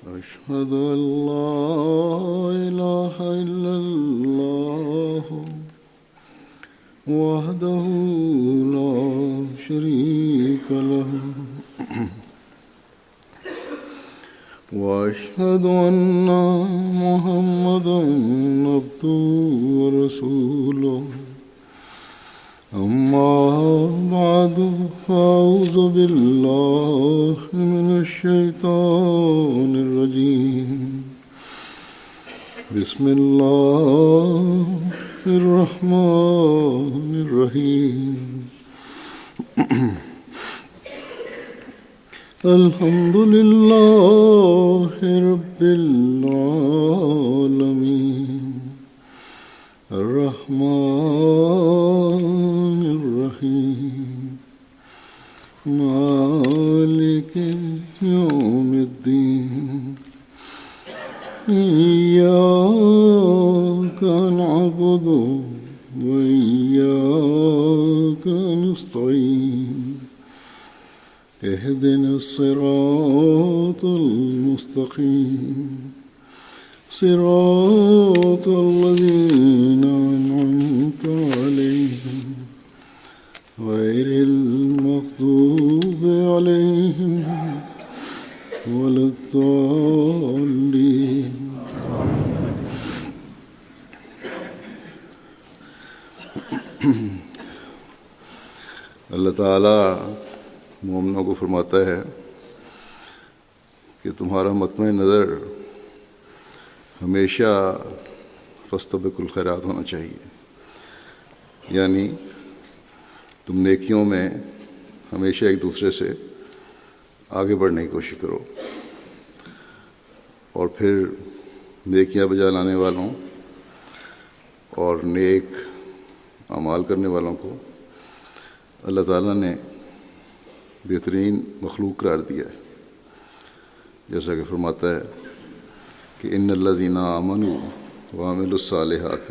أشهد أن لا إله إلا الله وحده لا شريك له وأشهد أن محمدا عبده ورسوله أما بعد فأعوذ بالله من الشيطان الرجيم بسم الله الرحمن الرحيم الحمد لله رب العالمين الرحمن الرحيم مالك يوم الدين إياك نعبد وإياك نستعين اهدنا الصراط المستقيم صراط الذين أنعمت عليهم غير المغضوب عليهم ولا الضالين اللہ تعالیٰ مومنوں کو فرماتا ہے کہ تمہارا مطمئن نظر ہمیشہ فاستبقوا الخیرات ہونا چاہیے، یعنی تم نیکیوں میں ہمیشہ ایک دوسرے سے آگے بڑھنے کی کوشش کرو، اور پھر نیکیاں بجا لانے والوں اور نیک اعمال کرنے والوں کو اللہ تعالیٰ نے بہترین مخلوق قرار دیا ہے، جیسا کہ فرماتا ہے کہ ان الذین آمنوا وعملوا الصالحات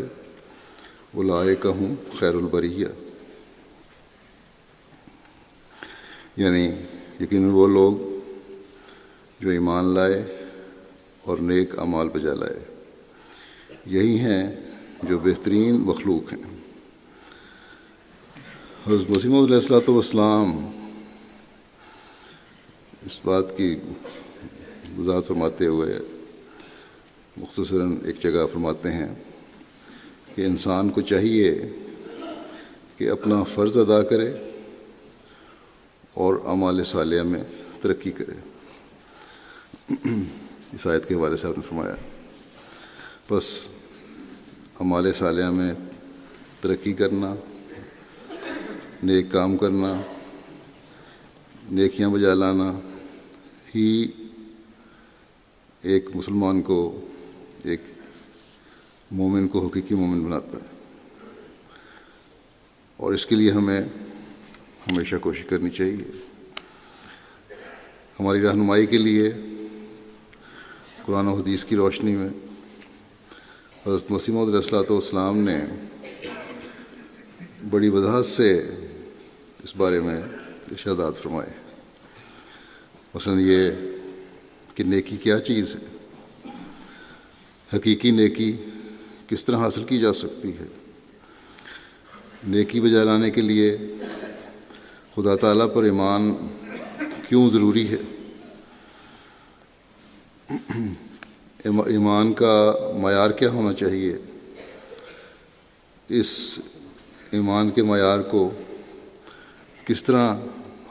اولئک هم خیر البریہ، یعنی یقیناً وہ لوگ جو ایمان لائے اور نیک اعمال بجا لائے، یہی ہیں جو بہترین مخلوق ہیں۔ حضرت مسیح موعود علیہ السلام اس بات کی وضاحت فرماتے ہوئے مختصراً ایک جگہ فرماتے ہیں کہ انسان کو چاہیے کہ اپنا فرض ادا کرے اور اعمال صالحہ میں ترقی کرے۔ اس آیت کے حوالے سے آپ نے فرمایا بس اعمال صالحہ میں ترقی کرنا، نیک کام کرنا، نیکیاں بجا لانا ہی ایک مسلمان کو، ایک مومن کو حقیقی مومن بناتا ہے، اور اس کے لیے ہمیں ہمیشہ کوشش کرنی چاہیے۔ ہماری رہنمائی کے لیے قرآن و حدیث کی روشنی میں حضرت مسیح موعود علیہ السلام نے بڑی وضاحت سے اس بارے میں ارشادات فرمائے، مثلا یہ کہ نیکی کیا چیز ہے، حقیقی نیکی کس طرح حاصل کی جا سکتی ہے، نیکی بجا لانے کے لیے خدا تعالیٰ پر ایمان کیوں ضروری ہے، ایمان کا معیار کیا ہونا چاہیے، اس ایمان کے معیار کو کس طرح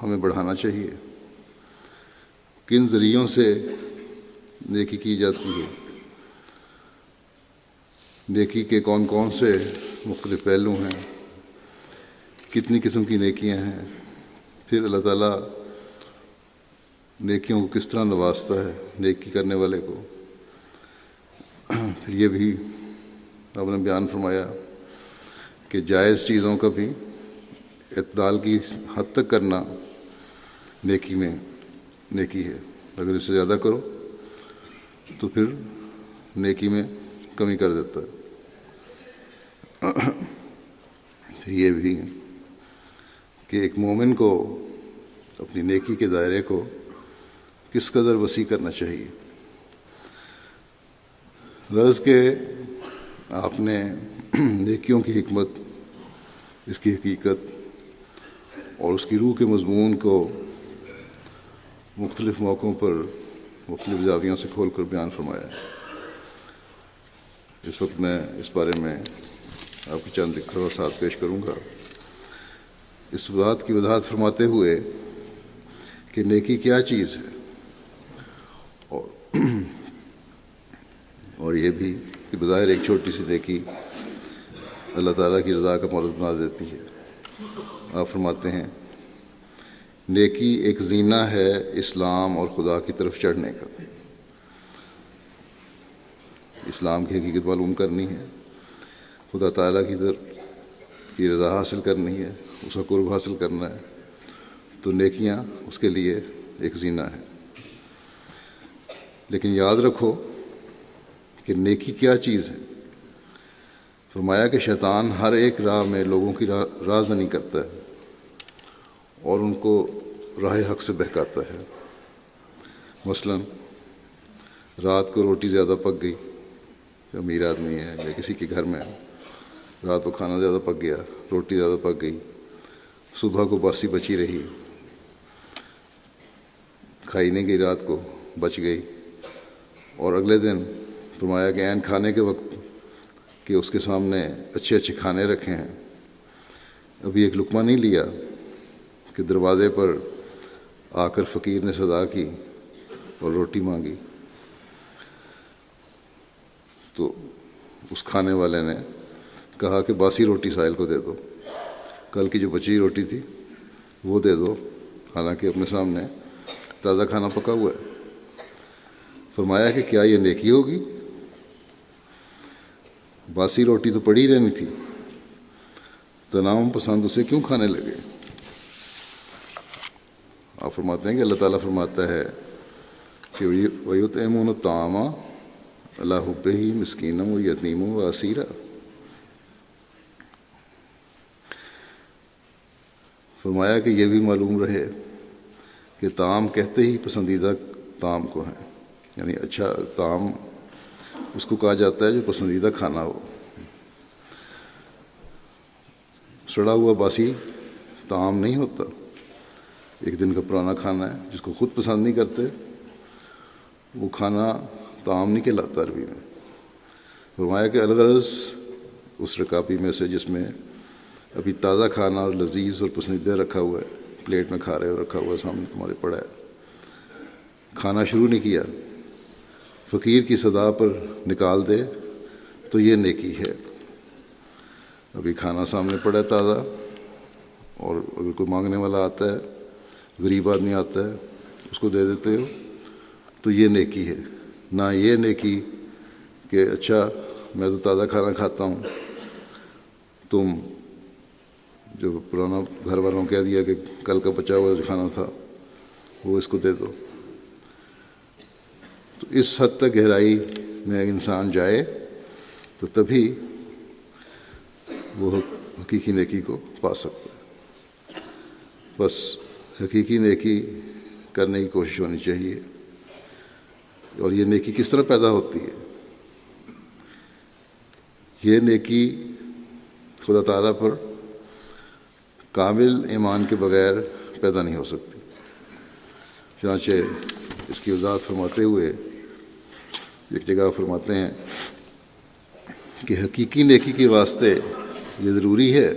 ہمیں بڑھانا چاہیے، کن ذریعوں سے نیکی کی جاتی ہے، نیکی کے کون کون سے مختلف پہلو ہیں، کتنی قسم کی نیکیاں ہیں، پھر اللہ تعالیٰ نیکیوں کو کس طرح نوازتا ہے نیکی کرنے والے کو۔ پھر یہ بھی آپ نے بیان فرمایا کہ جائز چیزوں کا بھی اعتدال کی حد تک کرنا نیکی میں نیکی ہے، اگر اس سے زیادہ کرو تو پھر نیکی میں کمی کر دیتا ہے۔ یہ بھی کہ ایک مومن کو اپنی نیکی کے دائرے کو کس قدر وسیع کرنا چاہیے، غرض کہ آپ نے نیکیوں کی حکمت، اس کی حقیقت اور اس کی روح کے مضمون کو مختلف موقعوں پر مختلف زاویوں سے کھول کر بیان فرمایا ہے۔ اس وقت میں اس بارے میں آپ کو چند اقتباسات پیش کروں گا، اس بات کی وضاحت فرماتے ہوئے کہ نیکی کیا چیز ہے، اور یہ بھی کہ بظاہر ایک چھوٹی سی نیکی اللہ تعالیٰ کی رضا کا مورد بنا دیتی ہے۔ آپ فرماتے ہیں نیکی ایک زینہ ہے اسلام اور خدا کی طرف چڑھنے کا۔ اسلام کی حقیقت معلوم کرنی ہے، خدا تعالیٰ کی رضا حاصل کرنی ہے، اس کا قرب حاصل کرنا ہے، تو نیکیاں اس کے لیے ایک زینہ ہے۔ لیکن یاد رکھو کہ نیکی کیا چیز ہے۔ فرمایا کہ شیطان ہر ایک راہ میں لوگوں کی رازدانی کرتا ہے اور ان کو راہ حق سے بہکاتا ہے۔ مثلا رات کو روٹی زیادہ پک گئی، امیر آدمی ہے یا کسی کے گھر میں رات کو کھانا زیادہ پک گیا، روٹی زیادہ پک گئی، صبح کو باسی بچی رہی، کھائی نہیں گئی، رات کو بچ گئی، اور اگلے دن فرمایا کہ عین کھانے کے وقت کہ اس کے سامنے اچھے اچھے کھانے رکھے ہیں، ابھی ایک لقمہ نہیں لیا کہ دروازے پر آ کر فقیر نے صدا کی اور روٹی مانگی، تو اس کھانے والے نے کہا کہ باسی روٹی سائل کو دے دو، کل کی جو بچی روٹی تھی وہ دے دو، حالانکہ اپنے سامنے تازہ کھانا پکا ہوا ہے۔ فرمایا کہ کیا یہ نیکی ہوگی؟ باسی روٹی تو پڑی رہنی تھی، تنام پسند اسے کیوں کھانے لگے؟ آپ فرماتے ہیں کہ اللہ تعالیٰ فرماتا ہے کہ وَيُطْعِمُونَ الطَّعَامَ عَلَىٰ حُبِّهِ مِسْكِينًا وَيَتِیمًا وَأَسِیرًا۔ فرمایا کہ یہ بھی معلوم رہے کہ طعام کہتے ہی پسندیدہ طعام کو ہیں، یعنی اچھا طعام اس کو کہا جاتا ہے جو پسندیدہ کھانا ہو۔ سڑا ہوا باسی طعام نہیں ہوتا، ایک دن کا پرانا کھانا ہے جس کو خود پسند نہیں کرتے، وہ کھانا طعام نہیں کہلاتا عربی میں۔ فرمایا کہ الغرض اس رکابی میں سے جس میں ابھی تازہ کھانا اور لذیذ اور پسندیدہ رکھا ہوا ہے، پلیٹ میں کھا رہے ہو، رکھا ہوا ہے سامنے تمہارے پڑا ہے، کھانا شروع نہیں کیا، فقیر کی صدا پر نکال دے تو یہ نیکی ہے۔ ابھی کھانا سامنے پڑا ہے تازہ، اور اگر کوئی مانگنے والا آتا ہے، غریب آدمی آتا ہے، اس کو دے دیتے ہو تو یہ نیکی ہے، نہ یہ نیکی کہ اچھا میں تو تازہ کھانا کھاتا ہوں، تم جو پرانا گھر والوں کہہ دیا کہ کل کا بچا ہوا جو کھانا تھا وہ اس کو دے دو۔ تو اس حد تک گہرائی میں انسان جائے تو تبھی وہ حقیقی نیکی کو پا سکتا ہے۔ بس حقیقی نیکی کرنے کی کوشش ہونی چاہیے۔ اور یہ نیکی کس طرح پیدا ہوتی ہے؟ یہ نیکی خدا تعالیٰ پر کامل ایمان کے بغیر پیدا نہیں ہو سکتی۔ چنانچہ اس کی وضاحت فرماتے ہوئے ایک جگہ فرماتے ہیں کہ حقیقی نیکی کے واسطے یہ ضروری ہے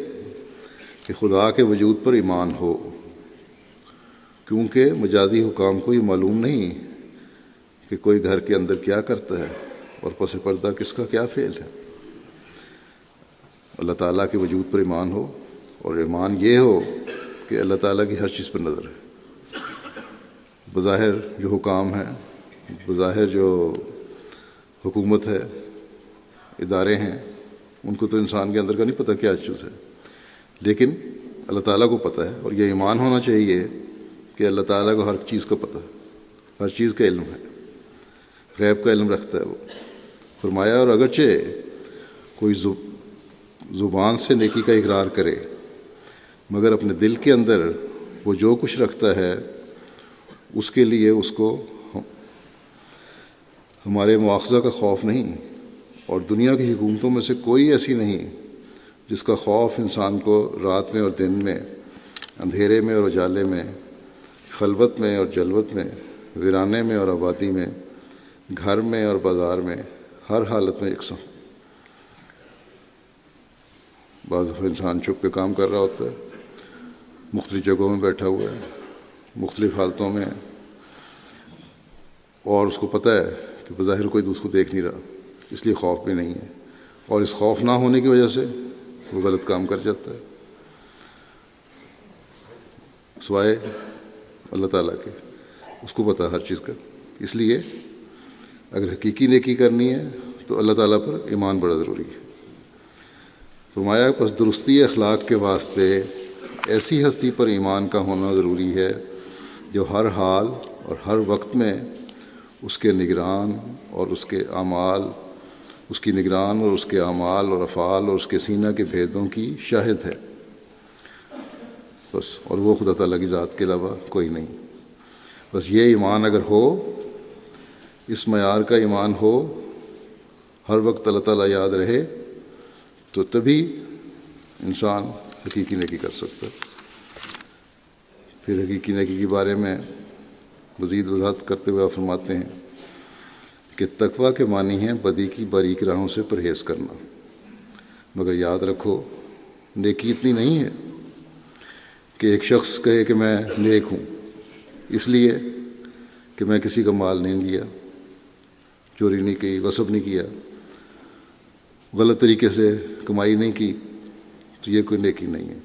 کہ خدا کے وجود پر ایمان ہو، کیونکہ مجازی حکام کو یہ معلوم نہیں کہ کوئی گھر کے اندر کیا کرتا ہے اور پس پردہ کس کا کیا فعل ہے۔ اللہ تعالیٰ کے وجود پر ایمان ہو، اور ایمان یہ ہو کہ اللہ تعالیٰ کی ہر چیز پر نظر ہے۔ بظاہر جو حکام ہیں، بظاہر جو حکومت ہے، ادارے ہیں، ان کو تو انسان کے اندر کا نہیں پتہ کیا چیز ہے، لیکن اللہ تعالیٰ کو پتہ ہے، اور یہ ایمان ہونا چاہیے کہ اللہ تعالیٰ کو ہر چیز کا پتہ ہے، ہر چیز کا علم ہے، غیب کا علم رکھتا ہے وہ۔ فرمایا اور اگرچہ کوئی زبان سے نیکی کا اقرار کرے، مگر اپنے دل کے اندر وہ جو کچھ رکھتا ہے اس کے لیے اس کو ہمارے مواخذہ کا خوف نہیں، اور دنیا کی حکومتوں میں سے کوئی ایسی نہیں جس کا خوف انسان کو رات میں اور دن میں، اندھیرے میں اور اجالے میں، خلوت میں اور جلوت میں، ویرانے میں اور آبادی میں، گھر میں اور بازار میں، ہر حالت میں یکساں۔ بعض دفعہ انسان چھپ کے کام کر رہا ہوتا ہے، مختلف جگہوں میں بیٹھا ہوا ہے، مختلف حالتوں میں، اور اس کو پتہ ہے کہ بظاہر کوئی دوسرے کو دیکھ نہیں رہا، اس لیے خوف بھی نہیں ہے، اور اس خوف نہ ہونے کی وجہ سے وہ غلط کام کر جاتا ہے سوائے اللہ تعالیٰ کے، اس کو پتہ ہے ہر چیز کا۔ اس لیے اگر حقیقی نیکی کرنی ہے تو اللہ تعالیٰ پر ایمان بڑا ضروری ہے۔ فرمایا پس درستی اخلاق کے واسطے ایسی ہستی پر ایمان کا ہونا ضروری ہے جو ہر حال اور ہر وقت میں اس کے نگران اور اس کے اعمال، اس کی نگران اور اس کے اعمال اور افعال اور اس کے سینہ کے بھیدوں کی شاہد ہے بس، اور وہ خدا تعالیٰ کی ذات کے علاوہ کوئی نہیں۔ بس یہ ایمان اگر ہو، اس معیار کا ایمان ہو، ہر وقت اللہ تعالیٰ یاد رہے، تو تبھی انسان حقیقی نیکی کر سکتا ہے۔ پھر حقیقی نیکی کے بارے میں مزید وضاحت کرتے ہوئے آپ فرماتے ہیں کہ تقویٰ کے معنی ہیں بدی کی باریک راہوں سے پرہیز کرنا، مگر یاد رکھو نیکی اتنی نہیں ہے کہ ایک شخص کہے کہ میں نیک ہوں اس لیے کہ میں کسی کا مال نہیں لیا، چوری نہیں کی، غصب نہیں کیا، غلط طریقے سے کمائی نہیں کی، تو یہ کوئی نیکی نہیں ہے۔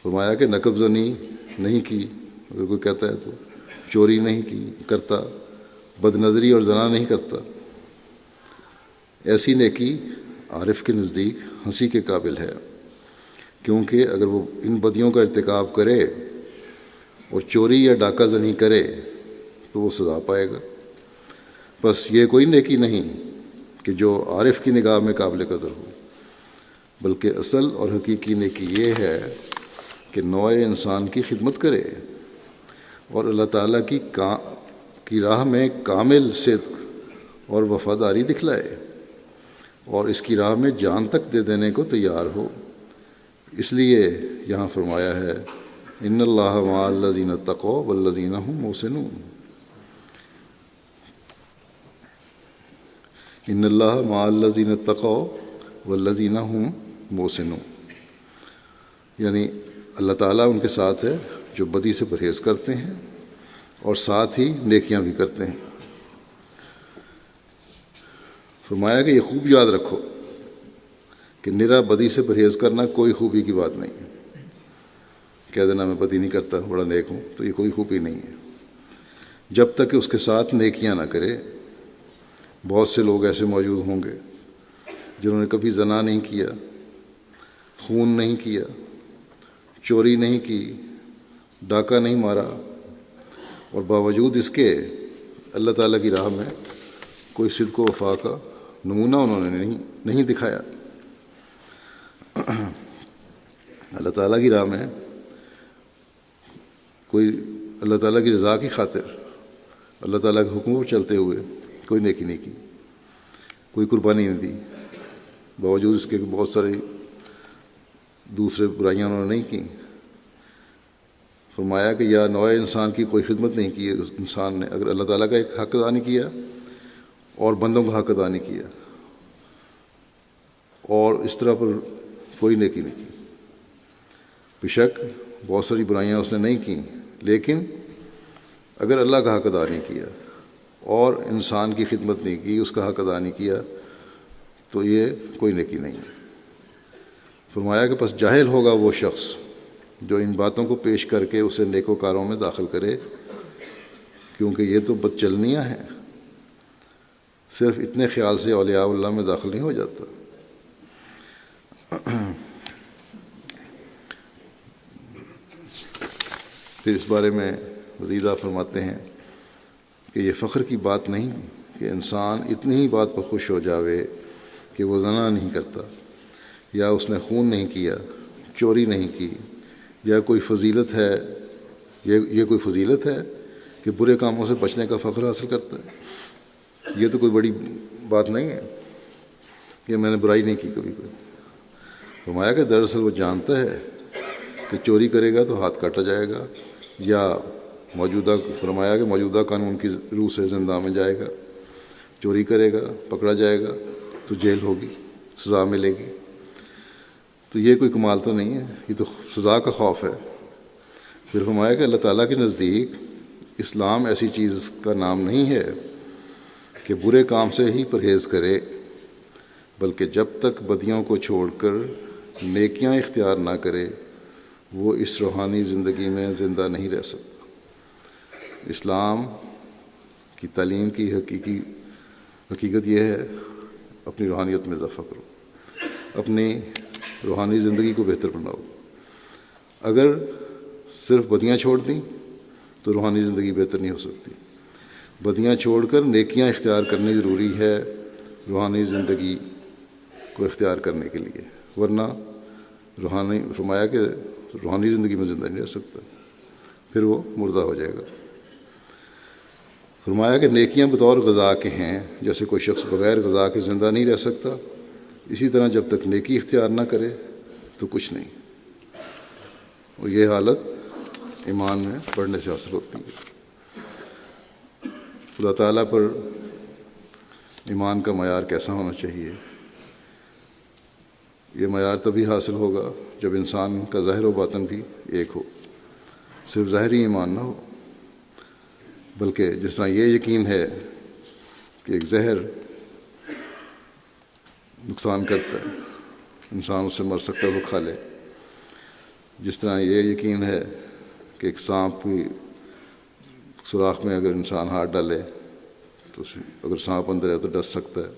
فرمایا کہ نقب زنی نہیں کی، اگر کوئی کہتا ہے تو چوری نہیں کی کرتا، بد نظری اور زنا نہیں کرتا، ایسی نیکی عارف کے نزدیک ہنسی کے قابل ہے، کیونکہ اگر وہ ان بدیوں کا ارتکاب کرے اور چوری یا ڈاکہ زنی کرے تو وہ سزا پائے گا۔ بس یہ کوئی نیکی نہیں کہ جو عارف کی نگاہ میں قابل قدر ہو، بلکہ اصل اور حقیقی نیکی یہ ہے کہ نوع انسان کی خدمت کرے اور اللہ تعالیٰ کی راہ میں کامل صدق اور وفاداری دکھلائے اور اس کی راہ میں جان تک دے دینے کو تیار ہو۔ اس لیے یہاں فرمایا ہے ان اللہ مع الذین اتقوا والذین هم محسنون، ان اللہ مع الذین اتقوا والذین هم محسنون، یعنی اللہ تعالیٰ ان کے ساتھ ہے جو بدی سے پرہیز کرتے ہیں اور ساتھ ہی نیکیاں بھی کرتے ہیں۔ فرمایا کہ یہ خوب یاد رکھو کہ نرا بدی سے پرہیز کرنا کوئی خوبی کی بات نہیں ہے۔ کہہ دینا میں بدی نہیں کرتا، بڑا نیک ہوں، تو یہ کوئی خوبی نہیں ہے جب تک کہ اس کے ساتھ نیکیاں نہ کرے۔ بہت سے لوگ ایسے موجود ہوں گے جنہوں نے کبھی زنا نہیں کیا، خون نہیں کیا، چوری نہیں کی، ڈاکہ نہیں مارا، اور باوجود اس کے اللہ تعالیٰ کی راہ میں کوئی صدق و وفا کا نمونہ انہوں نے نہیں دکھایا۔ اللہ تعالیٰ کی راہ میں کوئی اللہ تعالیٰ کی رضا کی خاطر اللہ تعالیٰ کے حکموں پر چلتے ہوئے کوئی نیکی نہیں کی، کوئی قربانی نہیں دی، باوجود اس کے بہت ساری دوسرے برائیاں انہوں نے نہیں کی۔ فرمایا کہ یا نوع انسان کی کوئی خدمت نہیں کی انسان نے، اگر اللہ تعالیٰ کا ایک حق ادا نہیں کیا اور بندوں کا حق ادا نہیں کیا، اور اس طرح پر کوئی نیکی نہیں کی۔ بے شک بہت ساری برائیاں اس نے نہیں کیں، لیکن اگر اللہ کا حق ادا نہیں کیا اور انسان کی خدمت نہیں کی، اس کا حق ادا نہیں کیا، تو یہ کوئی نیکی نہیں ہے۔ فرمایا کہ پس جاہل ہوگا وہ شخص جو ان باتوں کو پیش کر کے اسے نیکوکاروں میں داخل کرے، کیونکہ یہ تو بد چلنیاں ہیں، صرف اتنے خیال سے اولیاء اللہ میں داخل نہیں ہو جاتا۔ پھر اس بارے میں مزید آپ فرماتے ہیں کہ یہ فخر کی بات نہیں کہ انسان اتنی ہی بات پر خوش ہو جاوے کہ وہ زنا نہیں کرتا، یا اس نے خون نہیں کیا، چوری نہیں کی، یا کوئی فضیلت ہے، یہ کوئی فضیلت ہے کہ برے کاموں سے بچنے کا فخر حاصل کرتا ہے۔ یہ تو کوئی بڑی بات نہیں ہے۔ کہ میں نے برائی نہیں کی کبھی کوئی. فرمایا کہ دراصل وہ جانتا ہے کہ چوری کرے گا تو ہاتھ کاٹا جائے گا، یا فرمایا کہ موجودہ قانون کی روح سے زندہ میں جائے گا. چوری کرے گا، پکڑا جائے گا تو جیل ہوگی، سزا ملے گی. تو یہ کوئی کمال تو نہیں ہے، یہ تو سزا کا خوف ہے. پھر فرمایا کہ اللہ تعالیٰ کے نزدیک اسلام ایسی چیز کا نام نہیں ہے کہ برے کام سے ہی پرہیز کرے، بلکہ جب تک بدیوں کو چھوڑ کر نیکیاں اختیار نہ کرے وہ اس روحانی زندگی میں زندہ نہیں رہ سکتا. اسلام کی تعلیم کی حقیقت یہ ہے، اپنی روحانیت میں اضافہ کرو، اپنی روحانی زندگی کو بہتر بناؤ. اگر صرف بدیاں چھوڑ دیں تو روحانی زندگی بہتر نہیں ہو سکتی. بدیاں چھوڑ کر نیکیاں اختیار کرنی ضروری ہے روحانی زندگی کو اختیار کرنے کے لیے، ورنہ فرمایا کہ روحانی زندگی میں زندہ نہیں رہ سکتا، پھر وہ مردہ ہو جائے گا. فرمایا کہ نیکیاں بطور غذا کے ہیں، جیسے کوئی شخص بغیر غذا کے زندہ نہیں رہ سکتا، اسی طرح جب تک نیکی اختیار نہ کرے تو کچھ نہیں. اور یہ حالت ایمان میں پڑھنے سے حاصل ہوتی ہے. خدا تعالیٰ پر ایمان کا معیار کیسا ہونا چاہیے؟ یہ معیار تبھی حاصل ہوگا جب انسان کا ظاہر و باطن بھی ایک ہو، صرف ظاہری ایمان نہ ہو، بلکہ جس طرح یہ یقین ہے کہ ایک زہر نقصان کرتا ہے، انسان اس سے مر سکتا ہے، وہ کھا لے. جس طرح یہ یقین ہے کہ ایک سانپ کی سوراخ میں اگر انسان ہاتھ ڈالے تو اگر سانپ اندر ہے تو ڈس سکتا ہے.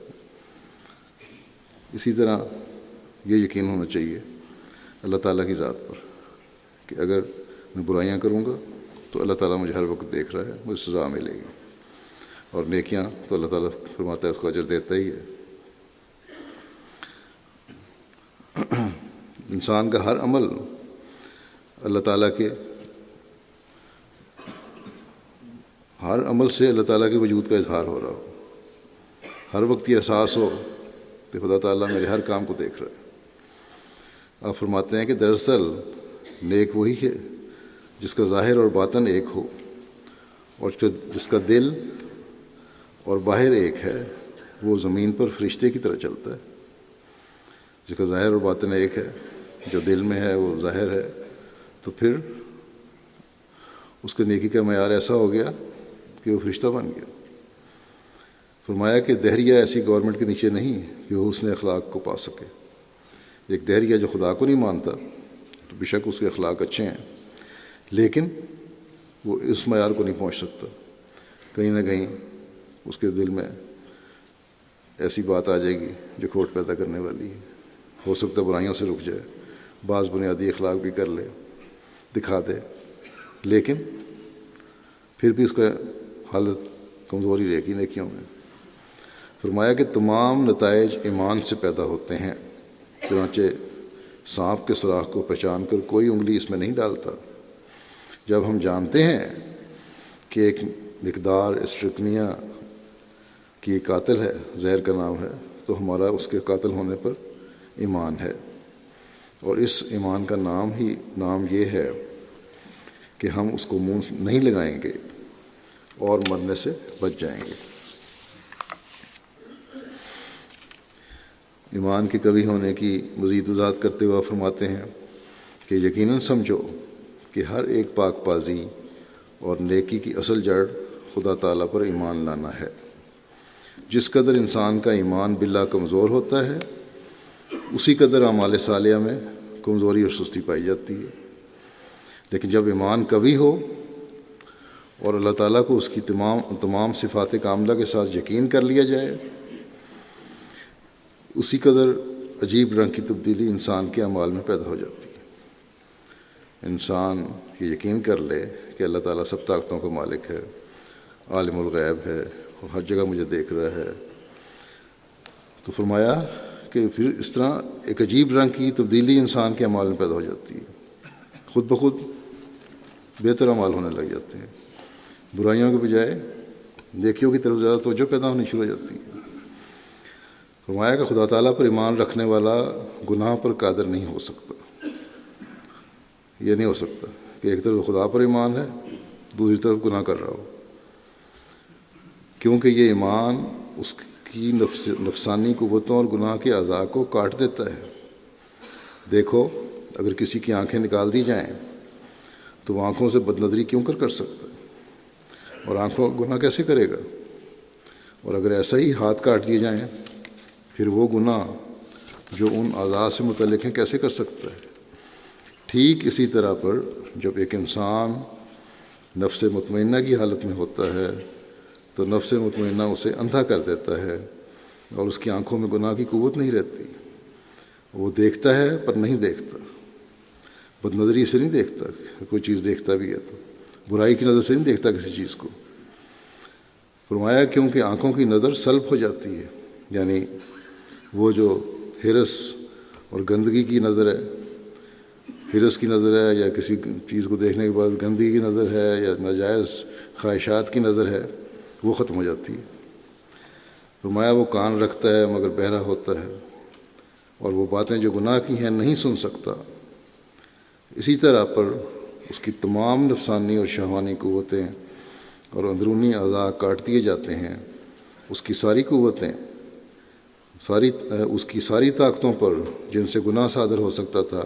اسی طرح یہ یقین ہونا چاہیے اللہ تعالیٰ کی ذات پر کہ اگر میں برائیاں کروں گا تو اللہ تعالیٰ مجھے ہر وقت دیکھ رہا ہے، مجھے سزا ملے گی. اور نیکیاں تو اللہ تعالیٰ فرماتا ہے اس کو اجر دیتا ہی ہے. انسان کا ہر عمل اللہ تعالیٰ کے ہر عمل سے اللہ تعالیٰ کے وجود کا اظہار ہو رہا ہو، ہر وقت یہ احساس ہو کہ خدا تعالیٰ میرے ہر کام کو دیکھ رہا ہے. آپ فرماتے ہیں کہ دراصل نیک وہی ہے جس کا ظاہر اور باطن ایک ہو، اور جس کا دل اور باہر ایک ہے وہ زمین پر فرشتے کی طرح چلتا ہے. جس کا ظاہر اور باطن ایک ہے، جو دل میں ہے وہ ظاہر ہے، تو پھر اس کے نیکی کا معیار ایسا ہو گیا کہ وہ فرشتہ بن گیا. فرمایا کہ دہریہ ایسی گورنمنٹ کے نیچے نہیں کہ وہ حسن اخلاق کو پا سکے. ایک دہریہ جو خدا کو نہیں مانتا تو بے شک اس کے اخلاق اچھے ہیں، لیکن وہ اس معیار کو نہیں پہنچ سکتا. کہیں نہ کہیں اس کے دل میں ایسی بات آ جائے گی جو کھوٹ پیدا کرنے والی ہے. ہو سکتا ہے برائیوں سے رک جائے، بعض بنیادی اخلاق بھی کر لے، دکھا دے، لیکن پھر بھی اس کا حالت کمزوری رہے گی نیکیوں میں. فرمایا کہ تمام نتائج ایمان سے پیدا ہوتے ہیں، چنانچہ سانپ کے سوراخ کو پہچان کر کوئی انگلی اس میں نہیں ڈالتا. جب ہم جانتے ہیں کہ ایک مقدار اسٹرکنیا کی قاتل ہے، زہر کا نام ہے، تو ہمارا اس کے قاتل ہونے پر ایمان ہے. اور اس ایمان کا نام یہ ہے کہ ہم اس کو منہ نہیں لگائیں گے اور مرنے سے بچ جائیں گے. ایمان کے کبھی ہونے کی مزید وضاحت کرتے ہوئے فرماتے ہیں کہ یقیناً سمجھو کہ ہر ایک پاک بازی اور نیکی کی اصل جڑ خدا تعالیٰ پر ایمان لانا ہے. جس قدر انسان کا ایمان باللہ کمزور ہوتا ہے اسی قدر اعمال صالحہ میں کمزوری اور سستی پائی جاتی ہے. لیکن جب ایمان قوی ہو اور اللہ تعالیٰ کو اس کی تمام صفات کاملہ کے ساتھ یقین کر لیا جائے، اسی قدر عجیب رنگ کی تبدیلی انسان کے اعمال میں پیدا ہو جاتی ہے. انسان یہ یقین کر لے کہ اللہ تعالیٰ سب طاقتوں کا مالک ہے، عالم الغیب ہے اور ہر جگہ مجھے دیکھ رہا ہے، تو فرمایا کہ پھر اس طرح ایک عجیب رنگ کی تبدیلی انسان کے اعمال میں پیدا ہو جاتی ہے. خود بخود بہتر اعمال ہونے لگ جاتے ہیں، برائیوں کے بجائے نیکیوں کی طرف زیادہ توجہ پیدا ہونی شروع ہو جاتی ہے. فرمایا کہ خدا تعالیٰ پر ایمان رکھنے والا گناہ پر قادر نہیں ہو سکتا. یہ نہیں ہو سکتا کہ ایک طرف خدا پر ایمان ہے، دوسری طرف گناہ کر رہا ہو، کیونکہ یہ ایمان اس کی نفسانی قوتوں اور گناہ کے اعضاء کو کاٹ دیتا ہے. دیکھو، اگر کسی کی آنکھیں نکال دی جائیں تو وہ آنکھوں سے بد نظری کیوں کر سکتا ہے، اور آنکھوں گناہ کیسے کرے گا؟ اور اگر ایسا ہی ہاتھ کاٹ دیے جائیں پھر وہ گناہ جو ان اعضاء سے متعلق ہیں کیسے کر سکتا ہے؟ ٹھیک اسی طرح پر جب ایک انسان نفس مطمئنہ کی حالت میں ہوتا ہے تو نفس مطمئنہ اسے اندھا کر دیتا ہے اور اس کی آنکھوں میں گناہ کی قوت نہیں رہتی. وہ دیکھتا ہے پر نہیں دیکھتا، بد نظری سے نہیں دیکھتا. کوئی چیز دیکھتا بھی ہے تو برائی کی نظر سے نہیں دیکھتا کسی چیز کو. فرمایا کیونکہ آنکھوں کی نظر سلب ہو جاتی ہے، یعنی وہ جو ہرس اور گندگی کی نظر ہے، ہرس کی نظر ہے یا کسی چیز کو دیکھنے کے بعد گندگی کی نظر ہے یا ناجائز خواہشات کی نظر ہے، وہ ختم ہو جاتی ہے. فرمایا وہ کان رکھتا ہے مگر بہرا ہوتا ہے، اور وہ باتیں جو گناہ کی ہیں نہیں سن سکتا. اسی طرح پر اس کی تمام نفسانی اور شہوانی قوتیں اور اندرونی اعضاء کاٹ دیے جاتے ہیں. اس کی ساری قوتیں، اس کی ساری طاقتوں پر جن سے گناہ صادر ہو سکتا تھا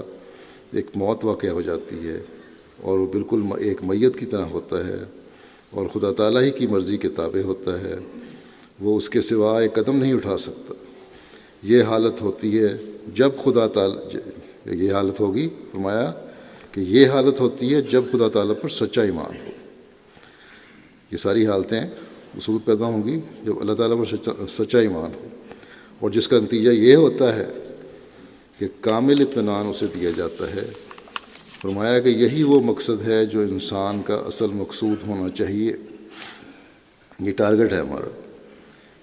ایک موت واقع ہو جاتی ہے، اور وہ بالکل ایک میت کی طرح ہوتا ہے اور خدا تعالیٰ ہی کی مرضی کے تابع ہوتا ہے. وہ اس کے سوا ایک قدم نہیں اٹھا سکتا. یہ حالت ہوتی ہے جب خدا تعالیٰ، یہ حالت ہوگی، فرمایا کہ یہ حالت ہوتی ہے جب خدا تعالیٰ پر سچا ایمان ہو. یہ ساری حالتیں اس وقت پیدا ہوں گی جب اللہ تعالیٰ پر سچا ایمان ہو، اور جس کا نتیجہ یہ ہوتا ہے کہ کامل اطمینان اسے دیا جاتا ہے. فرمایا کہ یہی وہ مقصد ہے جو انسان کا اصل مقصود ہونا چاہیے. یہ ٹارگٹ ہے ہمارا،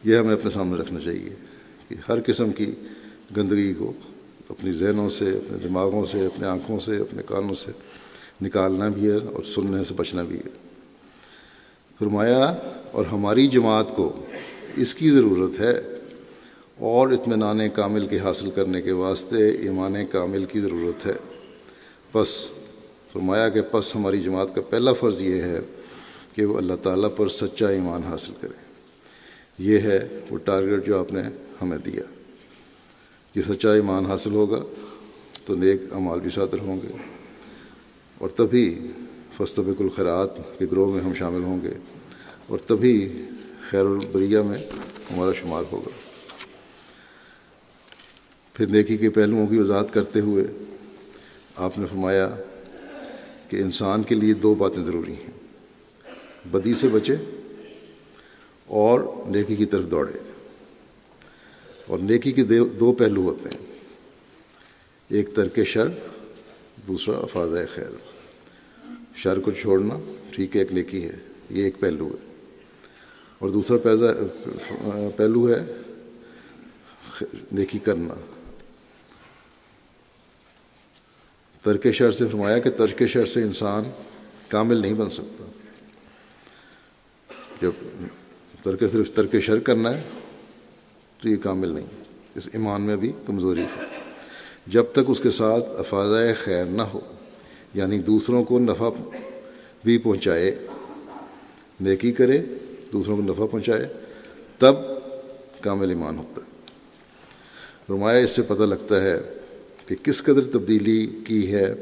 یہ ہمیں اپنے سامنے رکھنا چاہیے کہ ہر قسم کی گندگی کو اپنی ذہنوں سے، اپنے دماغوں سے، اپنے آنکھوں سے، اپنے کانوں سے نکالنا بھی ہے اور سننے سے بچنا بھی ہے. فرمایا اور ہماری جماعت کو اس کی ضرورت ہے، اور اطمینان کامل کے حاصل کرنے کے واسطے ایمان کامل کی ضرورت ہے. پس فرمایا کہ پس ہماری جماعت کا پہلا فرض یہ ہے کہ وہ اللہ تعالیٰ پر سچا ایمان حاصل کرے. یہ ہے وہ ٹارگٹ جو آپ نے ہمیں دیا. یہ سچا ایمان حاصل ہوگا تو نیک اعمال بھی صادر ہوں گے، اور تبھی فاستبقوا الخیرات کے گروہ میں ہم شامل ہوں گے، اور تبھی خیر البریہ میں ہمارا شمار ہوگا. پھر نیکی کے پہلوؤں کی وضاحت کرتے ہوئے آپ نے فرمایا کہ انسان کے لیے دو باتیں ضروری ہیں: بدی سے بچے اور نیکی کی طرف دوڑے. اور نیکی کے دو پہلو ہوتے ہیں، ایک ترک شر، دوسرا افاضہ خیر. شر کو چھوڑنا ٹھیک ہے، ایک نیکی ہے، یہ ایک پہلو ہے. اور دوسرا پہلو ہے نیکی کرنا. ترک شر سے فرمایا کہ ترک شر سے انسان کامل نہیں بن سکتا. جب صرف ترک شر کرنا ہے تو یہ کامل نہیں، اس ایمان میں بھی کمزوری ہے. جب تک اس کے ساتھ افاضہ خیر نہ ہو، یعنی دوسروں کو نفع بھی پہنچائے، نیکی کرے، دوسروں کو نفع پہنچائے، تب کامل ایمان ہوتا ہے. فرمایا اس سے پتہ لگتا ہے کہ کس قدر تبدیلی کی ہے،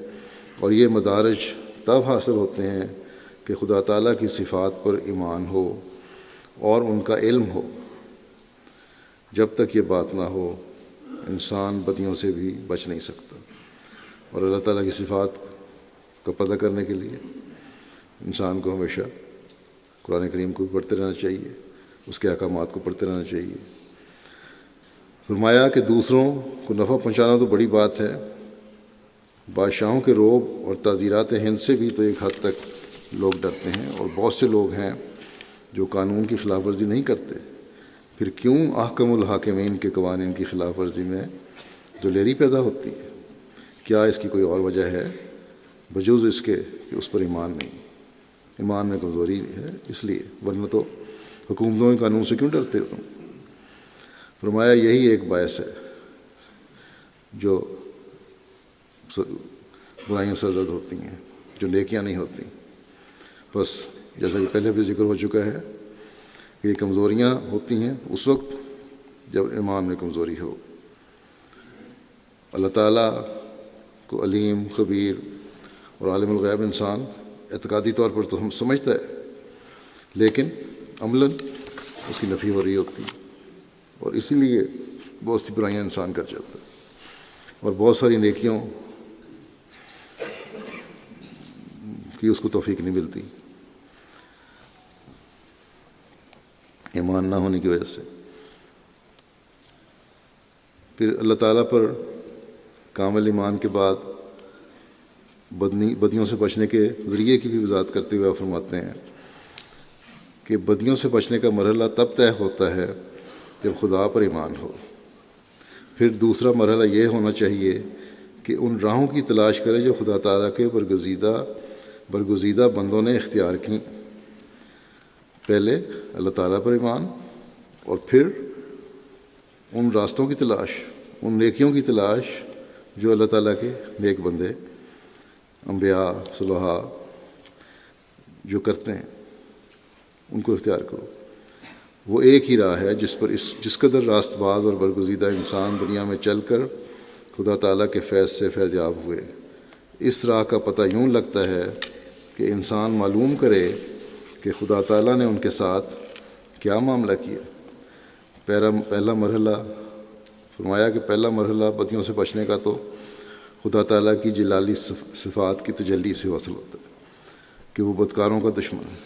اور یہ مدارج تب حاصل ہوتے ہیں کہ خدا تعالیٰ کی صفات پر ایمان ہو اور ان کا علم ہو. جب تک یہ بات نہ ہو انسان بدیوں سے بھی بچ نہیں سکتا. اور اللہ تعالیٰ کی صفات کا پتہ کرنے کے لیے انسان کو ہمیشہ قرآن کریم کو پڑھتے رہنا چاہیے، اس کے احکامات کو پڑھتے رہنا چاہیے. فرمایا کہ دوسروں کو نفع پہنچانا تو بڑی بات ہے. بادشاہوں کے رعب اور تعزیرات ہند سے بھی تو ایک حد تک لوگ ڈرتے ہیں، اور بہت سے لوگ ہیں جو قانون کی خلاف ورزی نہیں کرتے. پھر کیوں احکم الحاکمین کے قوانین کی خلاف ورزی میں دلیری پیدا ہوتی ہے؟ کیا اس کی کوئی اور وجہ ہے بجوز اس کے کہ اس پر ایمان نہیں، ایمان میں کمزوری ہے؟ اس لیے، ورنہ تو حکومتوں کے قانون سے کیوں ڈرتے ہو تم؟ فرمایا یہی ایک باعث ہے جو برائیوں سے زد ہوتی ہیں، جو نیکیاں نہیں ہوتی۔ بس جیسا کہ پہلے بھی ذکر ہو چکا ہے کہ یہ کمزوریاں ہوتی ہیں اس وقت جب ایمان میں کمزوری ہو۔ اللہ تعالیٰ کو علیم، خبیر اور عالم الغیب انسان اعتقادی طور پر تو ہم سمجھتا ہے، لیکن عملاً اس کی نفی ہو رہی ہوتی ہے، اور اسی لیے بہت سی برائیاں انسان کر جاتا ہے اور بہت ساری نیکیوں کی اس کو توفیق نہیں ملتی ایمان نہ ہونے کی وجہ سے۔ پھر اللہ تعالیٰ پر کامل ایمان کے بعد بدیوں سے بچنے کے ذریعے کی بھی وضاحت کرتے ہوئے فرماتے ہیں کہ بدیوں سے بچنے کا مرحلہ تب طے ہوتا ہے جب خدا پر ایمان ہو۔ پھر دوسرا مرحلہ یہ ہونا چاہیے کہ ان راہوں کی تلاش کرے جو خدا تعالیٰ کے برگزیدہ بندوں نے اختیار کیں۔ پہلے اللہ تعالیٰ پر ایمان، اور پھر ان راستوں کی تلاش، ان نیکیوں کی تلاش جو اللہ تعالیٰ کے نیک بندے، انبیاء، صلحاء جو کرتے ہیں، ان کو اختیار کرو۔ وہ ایک ہی راہ ہے جس قدر راست باز اور برگزیدہ انسان دنیا میں چل کر خدا تعالیٰ کے فیض سے فیض یاب ہوئے۔ اس راہ کا پتہ یوں لگتا ہے کہ انسان معلوم کرے کہ خدا تعالیٰ نے ان کے ساتھ کیا معاملہ کیا۔ پہلا مرحلہ فرمایا کہ پہلا مرحلہ بدیوں سے بچنے کا تو خدا تعالیٰ کی جلالی صفات کی تجلی سے حاصل ہوتا ہے کہ وہ بدکاروں کا دشمن ہے،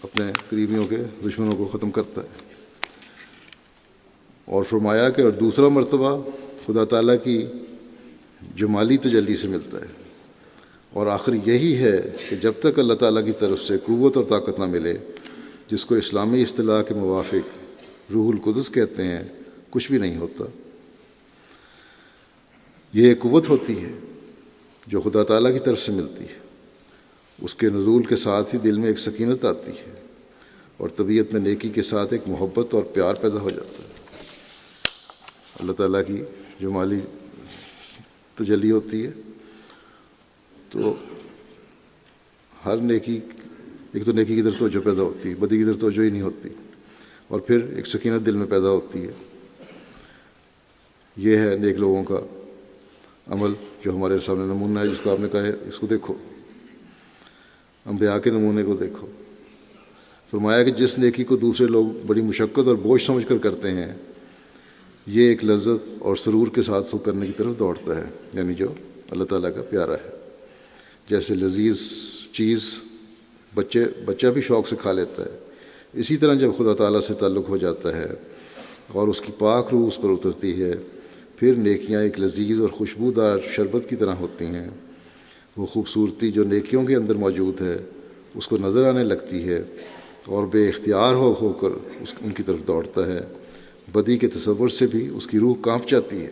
اپنے قریبیوں کے دشمنوں کو ختم کرتا ہے۔ اور فرمایا کہ اور دوسرا مرتبہ خدا تعالیٰ کی جمالی تجلی سے ملتا ہے، اور آخر یہی ہے کہ جب تک اللہ تعالیٰ کی طرف سے قوت اور طاقت نہ ملے، جس کو اسلامی اصطلاح کے موافق روح القدس کہتے ہیں، کچھ بھی نہیں ہوتا۔ یہ ایک قوت ہوتی ہے جو خدا تعالیٰ کی طرف سے ملتی ہے، اس کے نزول کے ساتھ ہی دل میں ایک سکینت آتی ہے اور طبیعت میں نیکی کے ساتھ ایک محبت اور پیار پیدا ہو جاتا ہے۔ اللہ تعالیٰ کی جو مالی تجلی ہوتی ہے تو ہر نیکی، ایک تو نیکی کی طرف توجہ پیدا ہوتی ہے، بدی کی طرف توجہ ہی نہیں ہوتی، اور پھر ایک سکینت دل میں پیدا ہوتی ہے۔ یہ ہے نیک لوگوں کا عمل جو ہمارے سامنے نمونہ ہے، جس کو آپ نے کہا ہے اس کو دیکھو، انبیاء کے نمونے کو دیکھو۔ فرمایا کہ جس نیکی کو دوسرے لوگ بڑی مشقت اور بوجھ سمجھ کر کرتے ہیں، یہ ایک لذت اور سرور کے ساتھ سو کرنے کی طرف دوڑتا ہے، یعنی جو اللہ تعالیٰ کا پیارا ہے۔ جیسے لذیذ چیز بچہ بھی شوق سے کھا لیتا ہے، اسی طرح جب خدا تعالیٰ سے تعلق ہو جاتا ہے اور اس کی پاک روح اس پر اترتی ہے، پھر نیکیاں ایک لذیذ اور خوشبودار شربت کی طرح ہوتی ہیں۔ وہ خوبصورتی جو نیکیوں کے اندر موجود ہے اس کو نظر آنے لگتی ہے اور بے اختیار ہو کر ان کی طرف دوڑتا ہے۔ بدی کے تصور سے بھی اس کی روح کانپ جاتی ہے۔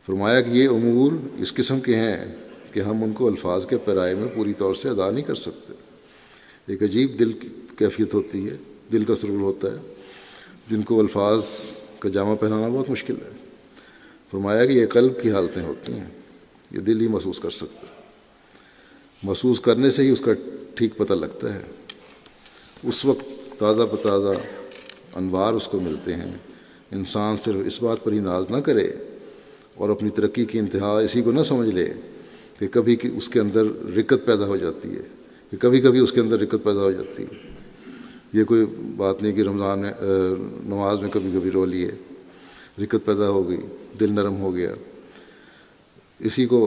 فرمایا کہ یہ امور اس قسم کے ہیں کہ ہم ان کو الفاظ کے پیرائے میں پوری طور سے ادا نہیں کر سکتے۔ ایک عجیب دل کی کیفیت ہوتی ہے، دل کا سرور ہوتا ہے، جن کو الفاظ کا جامہ پہنانا بہت مشکل ہے۔ فرمایا کہ یہ قلب کی حالتیں ہوتی ہیں، یہ دل ہی محسوس کر سکتا ہے، محسوس کرنے سے ہی اس کا ٹھیک پتہ لگتا ہے۔ اس وقت تازہ بتازہ انوار اس کو ملتے ہیں۔ انسان صرف اس بات پر ہی ناز نہ کرے اور اپنی ترقی کی انتہا اسی کو نہ سمجھ لے کہ کبھی اس کے اندر رکت پیدا ہو جاتی ہے، کہ کبھی اس کے اندر رکت پیدا ہو جاتی ہے۔ یہ کوئی بات نہیں کہ رمضان میں نماز میں کبھی رو لیے، رکت پیدا ہو گئی، دل نرم ہو گیا، اسی کو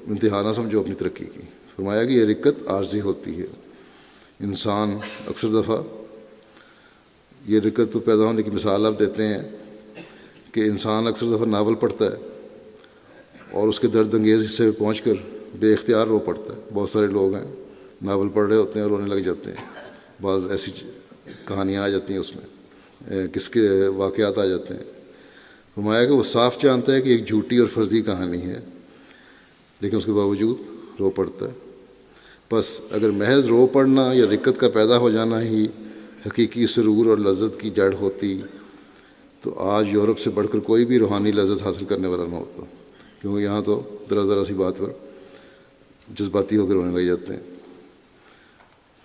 انتہا نہ سمجھو اپنی ترقی کی۔ فرمایا کہ یہ رکت عارضی ہوتی ہے۔ انسان اکثر دفعہ یہ رکت تو پیدا ہونے کی مثال آپ دیتے ہیں کہ انسان اکثر دفعہ ناول پڑھتا ہے اور اس کے درد انگیز حصے میں پہنچ کر بے اختیار رو پڑتا ہے۔ بہت سارے لوگ ہیں ناول پڑھ رہے ہوتے ہیں اور رونے لگ جاتے ہیں، بعض ایسی کہانیاں آ جاتی ہیں، اس میں کس کے واقعات آ جاتے ہیں۔ فرمایا کہ وہ صاف جانتا ہے کہ ایک جھوٹی اور فرضی کہانی ہے، لیکن اس کے باوجود رو پڑتا ہے۔ بس اگر محض رو پڑنا یا رکت کا پیدا ہو جانا ہی حقیقی سرور اور لذت کی جڑ ہوتی تو آج یورپ سے بڑھ کر کوئی بھی روحانی لذت حاصل کرنے والا نہ ہوتا، کیونکہ یہاں تو ذرا سی بات پر جذباتی ہو کر رونے لگ جاتے ہیں۔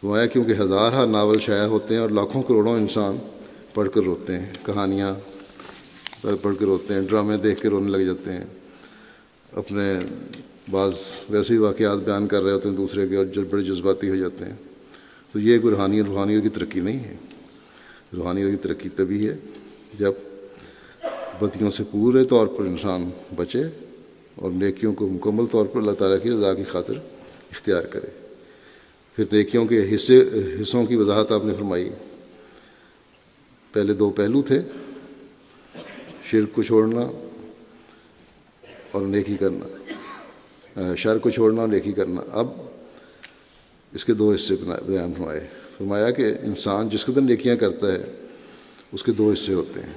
فرمایا کیونکہ ہزارہ ناول شائع ہوتے ہیں اور لاکھوں کروڑوں انسان پڑھ کر روتے ہیں، کہانیاں پڑھ کر روتے ہیں، ڈرامے دیکھ کے رونے لگ جاتے ہیں، اپنے بعض ویسے ہی واقعات بیان کر رہے ہوتے ہیں دوسرے کے اور بڑے جذباتی ہو جاتے ہیں۔ تو یہ کوئی روحانیت کی ترقی نہیں ہے۔ روحانیت کی ترقی تبھی ہے جب بدیوں سے پورے طور پر انسان بچے اور نیکیوں کو مکمل طور پر اللہ تعالیٰ کی رضا کی خاطر اختیار کرے۔ پھر نیکیوں کے حصوں کی وضاحت آپ نے فرمائی۔ پہلے دو پہلو تھے، شرک کو چھوڑنا اور نیکی کرنا، شر کو چھوڑنا اور نیکی کرنا۔ اب اس کے دو حصے بیان فرمایا کہ انسان جس قدر نیکیاں کرتا ہے اس کے دو حصے ہوتے ہیں،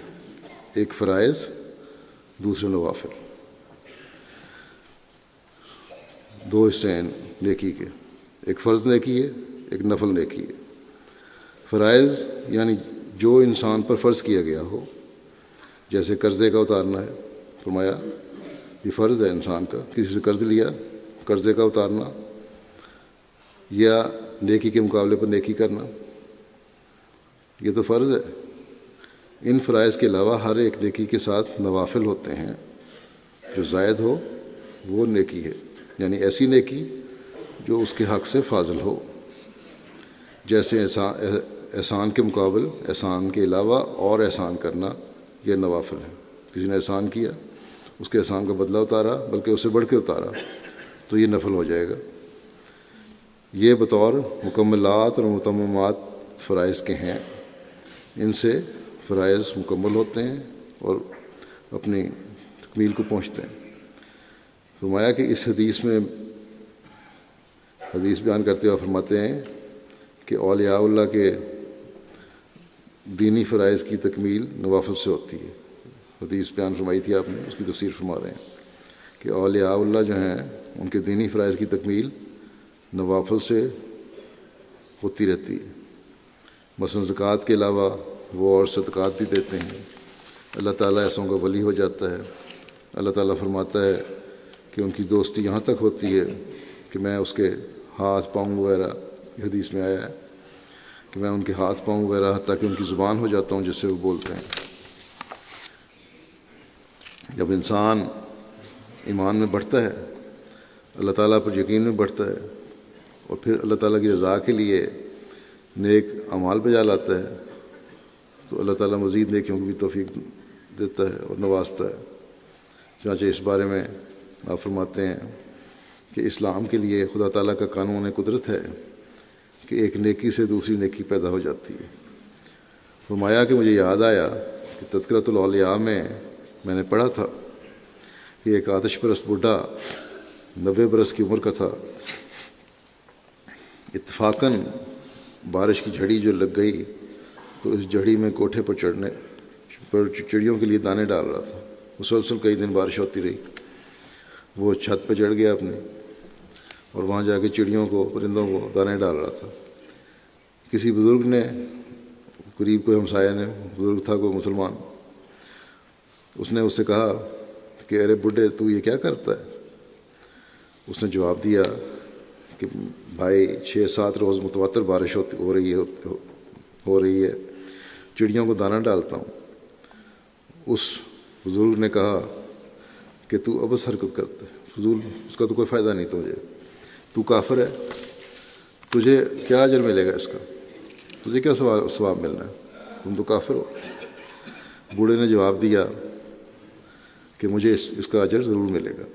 ایک فرائض، دوسرے نوافل۔ دو حصے ہیں نیکی کے، ایک فرض نیکی ہے، ایک نفل نیکی ہے۔ فرائض یعنی جو انسان پر فرض کیا گیا ہو، جیسے قرضے کا اتارنا ہے، فرمایا یہ فرض ہے انسان کا، کسی سے قرض لیا، قرضے کا اتارنا، یا نیکی کے مقابلے پر نیکی کرنا، یہ تو فرض ہے۔ ان فرائض کے علاوہ ہر ایک نیکی کے ساتھ نوافل ہوتے ہیں، جو زائد ہو وہ نیکی ہے، یعنی ایسی نیکی جو اس کے حق سے فاضل ہو، جیسے احسان کے مقابل احسان کے علاوہ اور احسان کرنا، یہ نوافل ہے۔ کسی نے احسان کیا، اس کے احسان کا بدلہ اتارا، بلکہ اس سے بڑھ کے اتارا، تو یہ نفل ہو جائے گا۔ یہ بطور مکملات اور متممات فرائض کے ہیں، ان سے فرائض مکمل ہوتے ہیں اور اپنی تکمیل کو پہنچتے ہیں۔ فرمایا کہ اس حدیث بیان کرتے ہوئے فرماتے ہیں کہ اولیاء اللہ کے دینی فرائض کی تکمیل نوافل سے ہوتی ہے۔ حدیث بیان فرمائی تھی آپ نے، اس کی تفسیر فرما رہے ہیں کہ اولیاء اللہ جو ہیں ان کے دینی فرائض کی تکمیل نوافل سے ہوتی رہتی ہے۔ مثلا زکوٰۃ کے علاوہ وہ اور صدقات بھی دیتے ہیں، اللہ تعالیٰ ایسوں کا ولی ہو جاتا ہے۔ اللہ تعالیٰ فرماتا ہے کہ ان کی دوستی یہاں تک ہوتی ہے کہ میں اس کے ہاتھ پاؤں وغیرہ، یہ حدیث میں آیا ہے کہ میں ان کے ہاتھ پاؤں وغیرہ حتیٰ کہ ان کی زبان ہو جاتا ہوں جس سے وہ بولتے ہیں۔ جب انسان ایمان میں بڑھتا ہے، اللہ تعالیٰ پر یقین میں بڑھتا ہے، اور پھر اللہ تعالیٰ کی رضا کے لیے نیک اعمال بجا لاتا ہے، تو اللہ تعالیٰ مزید نیکیوں کی بھی توفیق دیتا ہے اور نوازتا ہے۔ چنانچہ اس بارے میں آپ فرماتے ہیں کہ اسلام کے لیے خدا تعالیٰ کا قانون قدرت ہے کہ ایک نیکی سے دوسری نیکی پیدا ہو جاتی ہے۔ فرمایا کہ مجھے یاد آیا کہ تذکرۃ الاولیاء میں نے پڑھا تھا کہ ایک آتش پرست بڈھا 90 برس کی عمر کا تھا، اتفاقاً بارش کی جھڑی جو لگ گئی تو اس جھڑی میں کوٹھے پر چڑھنے پر چڑیوں کے لیے دانے ڈال رہا تھا۔ مسلسل کئی دن بارش ہوتی رہی، وہ چھت پہ چڑھ گیا اپنے، اور وہاں جا کے چڑیوں کو، پرندوں کو دانے ڈال رہا تھا۔ کسی بزرگ نے، قریب کوئی ہمسایہ نے، بزرگ تھا کوئی مسلمان، اس نے اس سے کہا کہ ارے بڈھے تو یہ کیا کرتا ہے؟ اس نے جواب دیا کہ بھائی 6-7 روز متواتر بارش ہو رہی ہے، چڑیوں کو دانہ ڈالتا ہوں۔ اس بزرگ نے کہا کہ تو ابس حرکت کرتا ہے، فضول، اس کا تو کوئی فائدہ نہیں تجھے، تو کافر ہے، تجھے کیا اجر ملے گا اس کا؟ تجھے کیا ثواب ملنا ہے؟ تم تو کافر ہو۔ بوڑھے نے جواب دیا کہ مجھے اس کا اجر ضرور ملے گا۔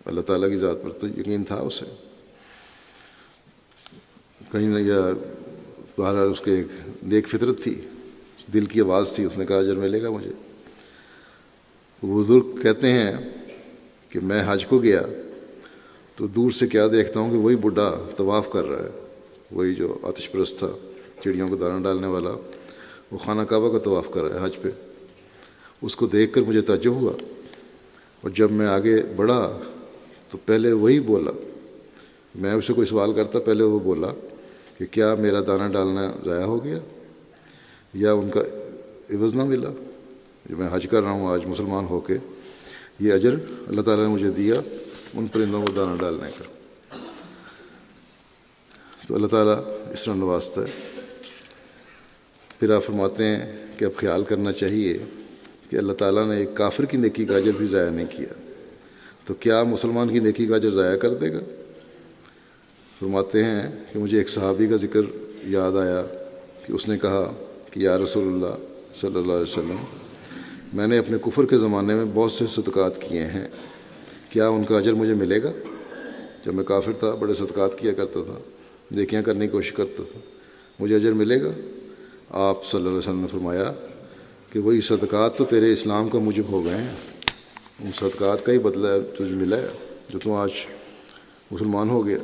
اللہ تعالیٰ کی ذات پر تو یقین تھا اسے، کہیں نہ، یا بہرحال اس کے ایک نیک فطرت تھی، دل کی آواز تھی، اس نے کہا اجر ملے گا مجھے۔ بزرگ کہتے ہیں کہ میں حج کو گیا تو دور سے کیا دیکھتا ہوں کہ وہی بڈھا طواف کر رہا ہے، وہی جو آتش پرست تھا، چڑیوں کو دانہ ڈالنے والا، وہ خانہ کعبہ کا طواف کر رہا ہے حج پہ۔ اس کو دیکھ کر مجھے تعجب ہوا، اور جب میں آگے بڑھا تو پہلے وہی بولا، میں اسے کوئی سوال کرتا پہلے وہ بولا کہ کیا میرا دانہ ڈالنا ضائع ہو گیا یا ان کا عوض نہ ملا؟ جو میں حج کر رہا ہوں آج مسلمان ہو کے، یہ اجر اللہ تعالیٰ نے مجھے دیا ان پرندوں کو دانہ ڈالنے کا۔ تو اللہ تعالیٰ اس طرح نوازتا ہے۔ پھر آپ فرماتے ہیں کہ اب خیال کرنا چاہیے کہ اللہ تعالیٰ نے ایک کافر کی نیکی کا اجر بھی ضائع نہیں کیا، تو کیا مسلمان کی نیکی کا اجر ضائع کر دے گا؟ فرماتے ہیں کہ مجھے ایک صحابی کا ذکر یاد آیا کہ اس نے کہا کہ یا رسول اللہ صلی اللہ علیہ وسلم، میں نے اپنے کفر کے زمانے میں بہت سے صدقات کیے ہیں، کیا ان کا اجر مجھے ملے گا؟ جب میں کافر تھا بڑے صدقات کیا کرتا تھا، نیکیاں کرنے کی کوشش کرتا تھا، مجھے اجر ملے گا؟ آپ صلی اللہ علیہ وسلم نے فرمایا کہ وہی صدقات تو تیرے اسلام کا موجب ہو گئے ہیں، ان صدقات کا ہی بدلہ تجھے ملا ہے جو تم آج مسلمان ہو گیا۔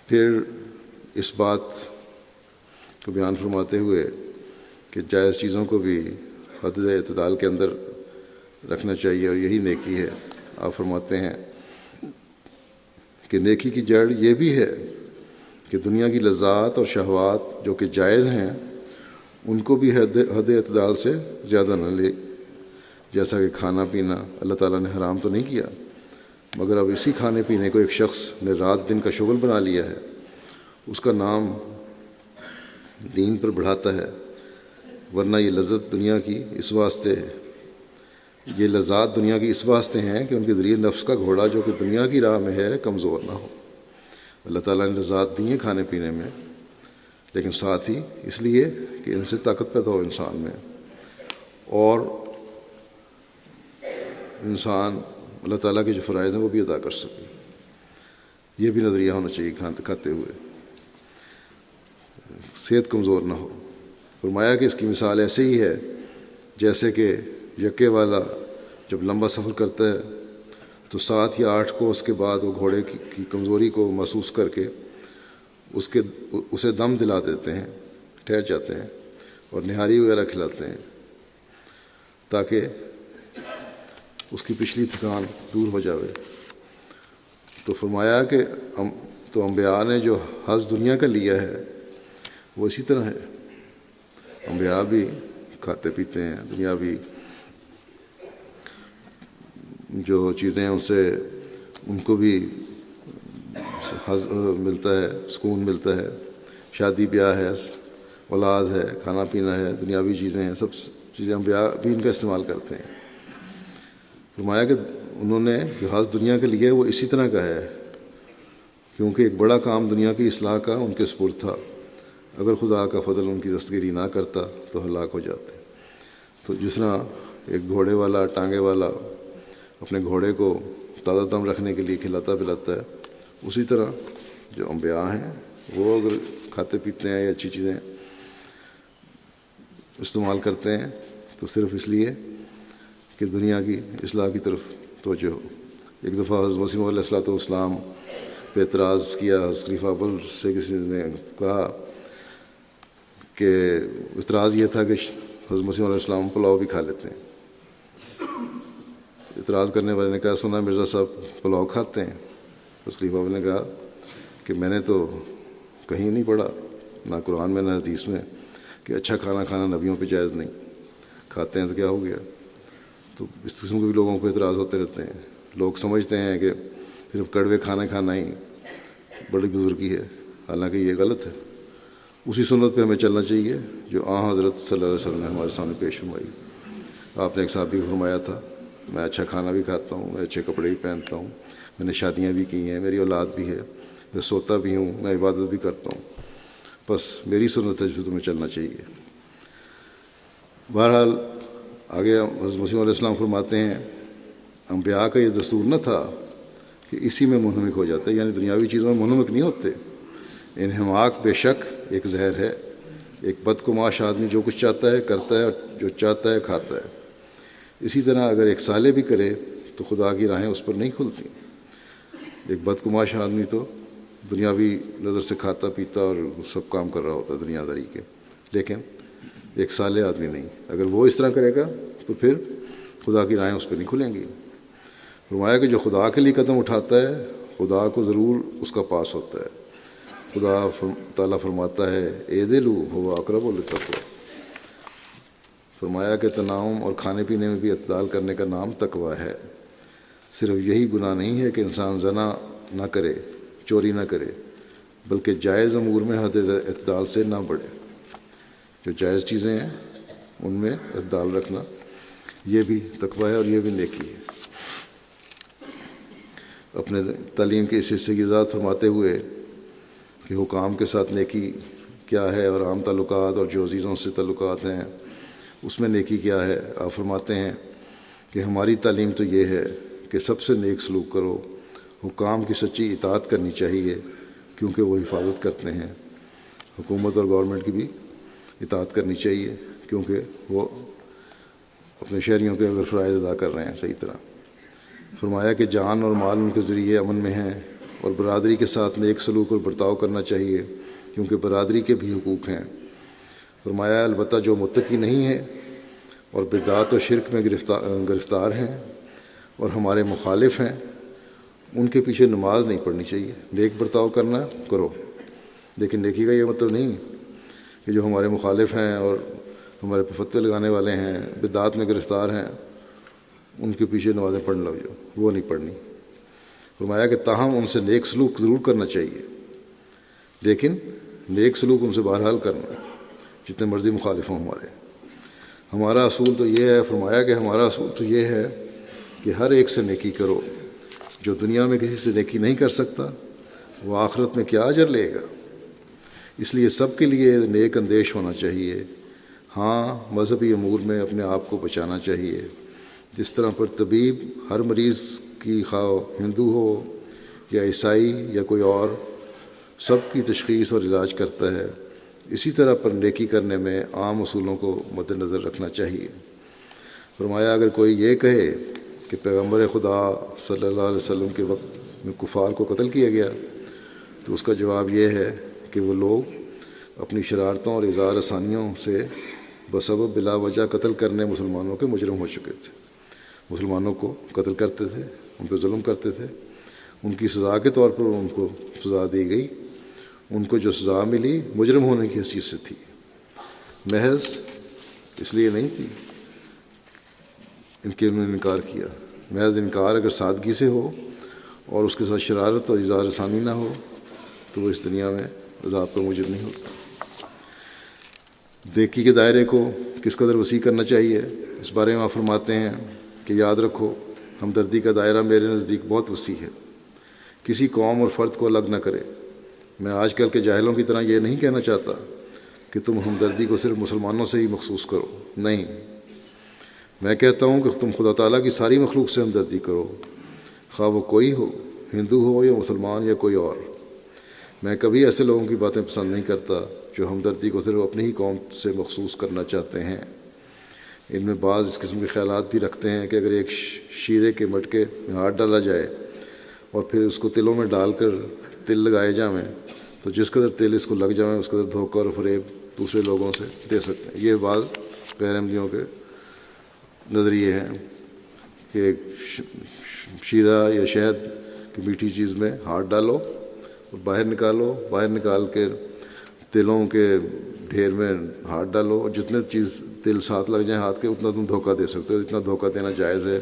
پھر اس بات کو بیان فرماتے ہوئے کہ جائز چیزوں کو بھی حد اعتدال کے اندر رکھنا چاہیے اور یہی نیکی ہے، آپ فرماتے ہیں کہ نیکی کی جڑ یہ بھی ہے کہ دنیا کی لذات اور شہوات جو کہ جائز ہیں ان کو بھی حد اعتدال سے زیادہ نہ لے، جیسا کہ کھانا پینا اللہ تعالیٰ نے حرام تو نہیں کیا، مگر اب اسی کھانے پینے کو ایک شخص نے رات دن کا شغل بنا لیا ہے، اس کا نام دین پر بڑھاتا ہے، ورنہ یہ لذت دنیا کی اس واسطے ہے، یہ لذات دنیا کی اس واسطے ہیں کہ ان کے ذریعے نفس کا گھوڑا جو کہ دنیا کی راہ میں ہے کمزور نہ ہو۔ اللہ تعالیٰ نے لذات دی ہیں کھانے پینے میں، لیکن ساتھ ہی اس لیے کہ ان سے طاقت پیدا ہو انسان میں، اور انسان اللہ تعالیٰ کے جو فرائض ہیں وہ بھی ادا کر سکے، یہ بھی نظریہ ہونا چاہیے کھاتے ہوئے، صحت کمزور نہ ہو۔ فرمایا کہ اس کی مثال ایسے ہی ہے جیسے کہ یکے والا جب لمبا سفر کرتا ہے تو 7 یا 8 کوس کے بعد وہ گھوڑے کی کمزوری کو محسوس کر کے اسے دم دلا دیتے ہیں، ٹھہر جاتے ہیں اور نہاری وغیرہ کھلاتے ہیں تاکہ اس کی پچھلی تھکان دور ہو جاوے۔ تو فرمایا کہ تو انبیاء نے جو حظ دنیا کا لیا ہے وہ اسی طرح ہے، انبیاء بھی کھاتے پیتے ہیں، دنیاوی جو چیزیں ہیں ان سے ان کو بھی ملتا ہے، سکون ملتا ہے، شادی بیاہ ہے، اولاد ہے، کھانا پینا ہے، دنیاوی چیزیں ہیں، سب چیزیں انبیاء بھی ان کا استعمال کرتے ہیں۔ فرمایا کہ انہوں نے جو حظ دنیا کے لیے وہ اسی طرح کا ہے، کیونکہ ایک بڑا کام دنیا کی اصلاح کا ان کے سپرد تھا، اگر خدا کا فضل ان کی دستگیری نہ کرتا تو ہلاک ہو جاتے۔ تو جس طرح ایک گھوڑے والا، ٹانگے والا اپنے گھوڑے کو تازہ دم رکھنے کے لیے کھلاتا پلاتا ہے، اسی طرح جو انبیاء ہیں وہ اگر کھاتے پیتے ہیں یا اچھی چیزیں استعمال کرتے ہیں تو صرف اس لیے کہ دنیا کی اصلاح کی طرف توجہ ہو۔ ایک دفعہ حضرت مسیح علیہ الصلوۃ والسلام پہ اعتراض کیا، خلیفہ اول سے کسی نے کہا کہ اعتراض یہ تھا کہ حضرت مسیح علیہ السلام پلاؤ بھی کھا لیتے ہیں۔ اعتراض کرنے والے نے کہا سنا مرزا صاحب پلاؤ کھاتے ہیں؟ اس خلیفہ اول نے کہا کہ میں نے تو کہیں نہیں پڑھا، نہ قرآن میں نہ حدیث میں، کہ اچھا کھانا کھانا نبیوں پہ جائز نہیں، کھاتے ہیں تو کیا ہو گیا؟ تو اس قسم کے بھی لوگوں کو اعتراض ہوتے رہتے ہیں۔ لوگ سمجھتے ہیں کہ صرف کڑوے کھانا کھانا ہی بڑی بزرگی ہے، حالانکہ یہ غلط ہے۔ اسی سنت پہ ہمیں چلنا چاہیے جو حضرت صلی اللہ علیہ وسلم نے ہمارے سامنے پیش فرمائی۔ آپ نے ایک صحابی کو فرمایا تھا میں اچھا کھانا بھی کھاتا ہوں، میں اچھے کپڑے بھی پہنتا ہوں، میں نے شادیاں بھی کی ہیں، میری اولاد بھی ہے، میں سوتا بھی ہوں، میں عبادت بھی کرتا ہوں، بس میری سنت ہے جو تمہیں چلنا چاہیے۔ بہرحال آگے حضرت مسیح علیہ السلام فرماتے ہیں انبیاء کا یہ دستور نہ تھا کہ اسی میں منہمک ہو جاتے، یعنی دنیاوی چیزوں میں منہمک نہیں ہوتے۔ انہماک بے شک ایک زہر ہے، ایک بدگماش آدمی جو کچھ چاہتا ہے کرتا ہے اور جو چاہتا ہے کھاتا ہے۔ اسی طرح اگر ایک صالح بھی کرے تو خدا کی راہیں اس پر نہیں کھلتی۔ ایک بدگماش آدمی تو دنیاوی نظر سے کھاتا پیتا اور سب کام کر رہا ہوتا ہے دنیا داری کے، لیکن ایک صالح آدمی نہیں۔ اگر وہ اس طرح کرے گا تو پھر خدا کی راہیں اس پہ نہیں کھلیں گی۔ فرمایا کہ جو خدا کے لیے قدم اٹھاتا ہے خدا کو ضرور اس کا پاس ہوتا ہے۔ خدا تعالیٰ فرماتا ہے اعدلوا هو اقرب للتقوی۔ فرمایا کہ تناؤم اور کھانے پینے میں بھی اعتدال کرنے کا نام تقویٰ ہے۔ صرف یہی گناہ نہیں ہے کہ انسان زنا نہ کرے، چوری نہ کرے، بلکہ جائز امور میں حد اعتدال سے نہ بڑھے۔ جو جائز چیزیں ہیں ان میں اعتدال رکھنا یہ بھی تقویٰ ہے اور یہ بھی نیکی ہے۔ اپنے تعلیم کے اس حصے کی وضاحت فرماتے ہوئے کہ حکام کے ساتھ نیکی کیا ہے اور عام تعلقات اور جو عزیزوں سے تعلقات ہیں اس میں نیکی کیا ہے، آپ فرماتے ہیں کہ ہماری تعلیم تو یہ ہے کہ سب سے نیک سلوک کرو، حکام کی سچی اطاعت کرنی چاہیے کیونکہ وہ حفاظت کرتے ہیں، حکومت اور گورنمنٹ کی بھی اطاعت کرنی چاہیے کیونکہ وہ اپنے شہریوں کے اگر فرائض ادا کر رہے ہیں صحیح طرح۔ فرمایا کہ جان اور مال ان کے ذریعے امن میں ہیں، اور برادری کے ساتھ نیک سلوک اور برتاؤ کرنا چاہیے کیونکہ برادری کے بھی حقوق ہیں۔ فرمایا البتہ جو متقی نہیں ہے اور بدعات و شرک میں گرفتار ہیں اور ہمارے مخالف ہیں ان کے پیچھے نماز نہیں پڑھنی چاہیے۔ نیک برتاؤ کرنا کرو، لیکن نیکی کا یہ مطلب نہیں کہ جو ہمارے مخالف ہیں اور ہمارے پہ فتوے لگانے والے ہیں، بدعات میں گرفتار ہیں، ان کے پیچھے نمازیں پڑھنے لگ جاؤ، وہ نہیں پڑھنی۔ فرمایا کہ تاہم ان سے نیک سلوک ضرور کرنا چاہیے، لیکن نیک سلوک ان سے بہرحال کرنا ہے جتنے مرضی مخالف ہوں ہمارا اصول تو یہ ہے۔ فرمایا کہ ہمارا اصول تو یہ ہے کہ ہر ایک سے نیکی کرو، جو دنیا میں کسی سے نیکی نہیں کر سکتا وہ آخرت میں کیا اجر لے گا۔ اس لیے سب کے لیے نیک اندیش ہونا چاہیے۔ ہاں، مذہبی امور میں اپنے آپ کو بچانا چاہیے، جس طرح پر طبیب ہر مریض کی خواہ ہندو ہو یا عیسائی یا کوئی اور سب کی تشخیص اور علاج کرتا ہے، اسی طرح پر نیکی کرنے میں عام اصولوں کو مد نظر رکھنا چاہیے۔ فرمایا اگر کوئی یہ کہے کہ پیغمبر خدا صلی اللہ علیہ وسلم کے وقت میں کفار کو قتل کیا گیا، تو اس کا جواب یہ ہے کہ وہ لوگ اپنی شرارتوں اور اظہار آسانیوں سے بسبب بلا وجہ قتل کرنے مسلمانوں کے مجرم ہو چکے تھے۔ مسلمانوں کو قتل کرتے تھے، ان پہ ظلم کرتے تھے، ان کی سزا کے طور پر ان کو سزا دی گئی، ان کو جو سزا ملی مجرم ہونے کی حیثیت سے تھی، محض اس لیے نہیں تھی ان کے انہوں نے انکار کیا۔ محض انکار اگر سادگی سے ہو اور اس کے ساتھ شرارت اور اظہار ثانی نہ ہو تو وہ اس دنیا میں عذاب پر موجب نہیں ہوتا۔ نیکی کے دائرے کو کس قدر وسیع کرنا چاہیے اس بارے میں آپ فرماتے ہیں کہ یاد رکھو ہمدردی کا دائرہ میرے نزدیک بہت وسیع ہے، کسی قوم اور فرد کو الگ نہ کرے۔ میں آج کل کے جاہلوں کی طرح یہ نہیں کہنا چاہتا کہ تم ہمدردی کو صرف مسلمانوں سے ہی مخصوص کرو، نہیں، میں کہتا ہوں کہ تم خدا تعالیٰ کی ساری مخلوق سے ہمدردی کرو، خواہ وہ کوئی ہو، ہندو ہو یا مسلمان یا کوئی اور۔ میں کبھی ایسے لوگوں کی باتیں پسند نہیں کرتا جو ہمدردی کو صرف اپنی ہی قوم سے مخصوص کرنا چاہتے ہیں۔ ان میں بعض اس قسم کے خیالات بھی رکھتے ہیں کہ اگر ایک شیرے کے مٹکے میں ہاتھ ڈالا جائے اور پھر اس کو تلوں میں ڈال کر تل لگائے جائیں تو جس قدر تل اس کو لگ جائیں اس قدر دھوکہ اور فریب دوسرے لوگوں سے دے سکتے ہیں۔ یہ بعض غیر احمدیوں کے نظریے ہیں کہ ایک شیرہ یا شہد کی میٹھی چیز میں ہاتھ ڈالو اور باہر نکالو، باہر نکال کے تلوں کے ڈھیر میں ہاتھ ڈالو اور جتنے چیز تل ساتھ لگ جائیں ہاتھ کے اتنا تم دھوکہ دے سکتے ہو۔ اتنا دھوکہ دینا جائز ہے،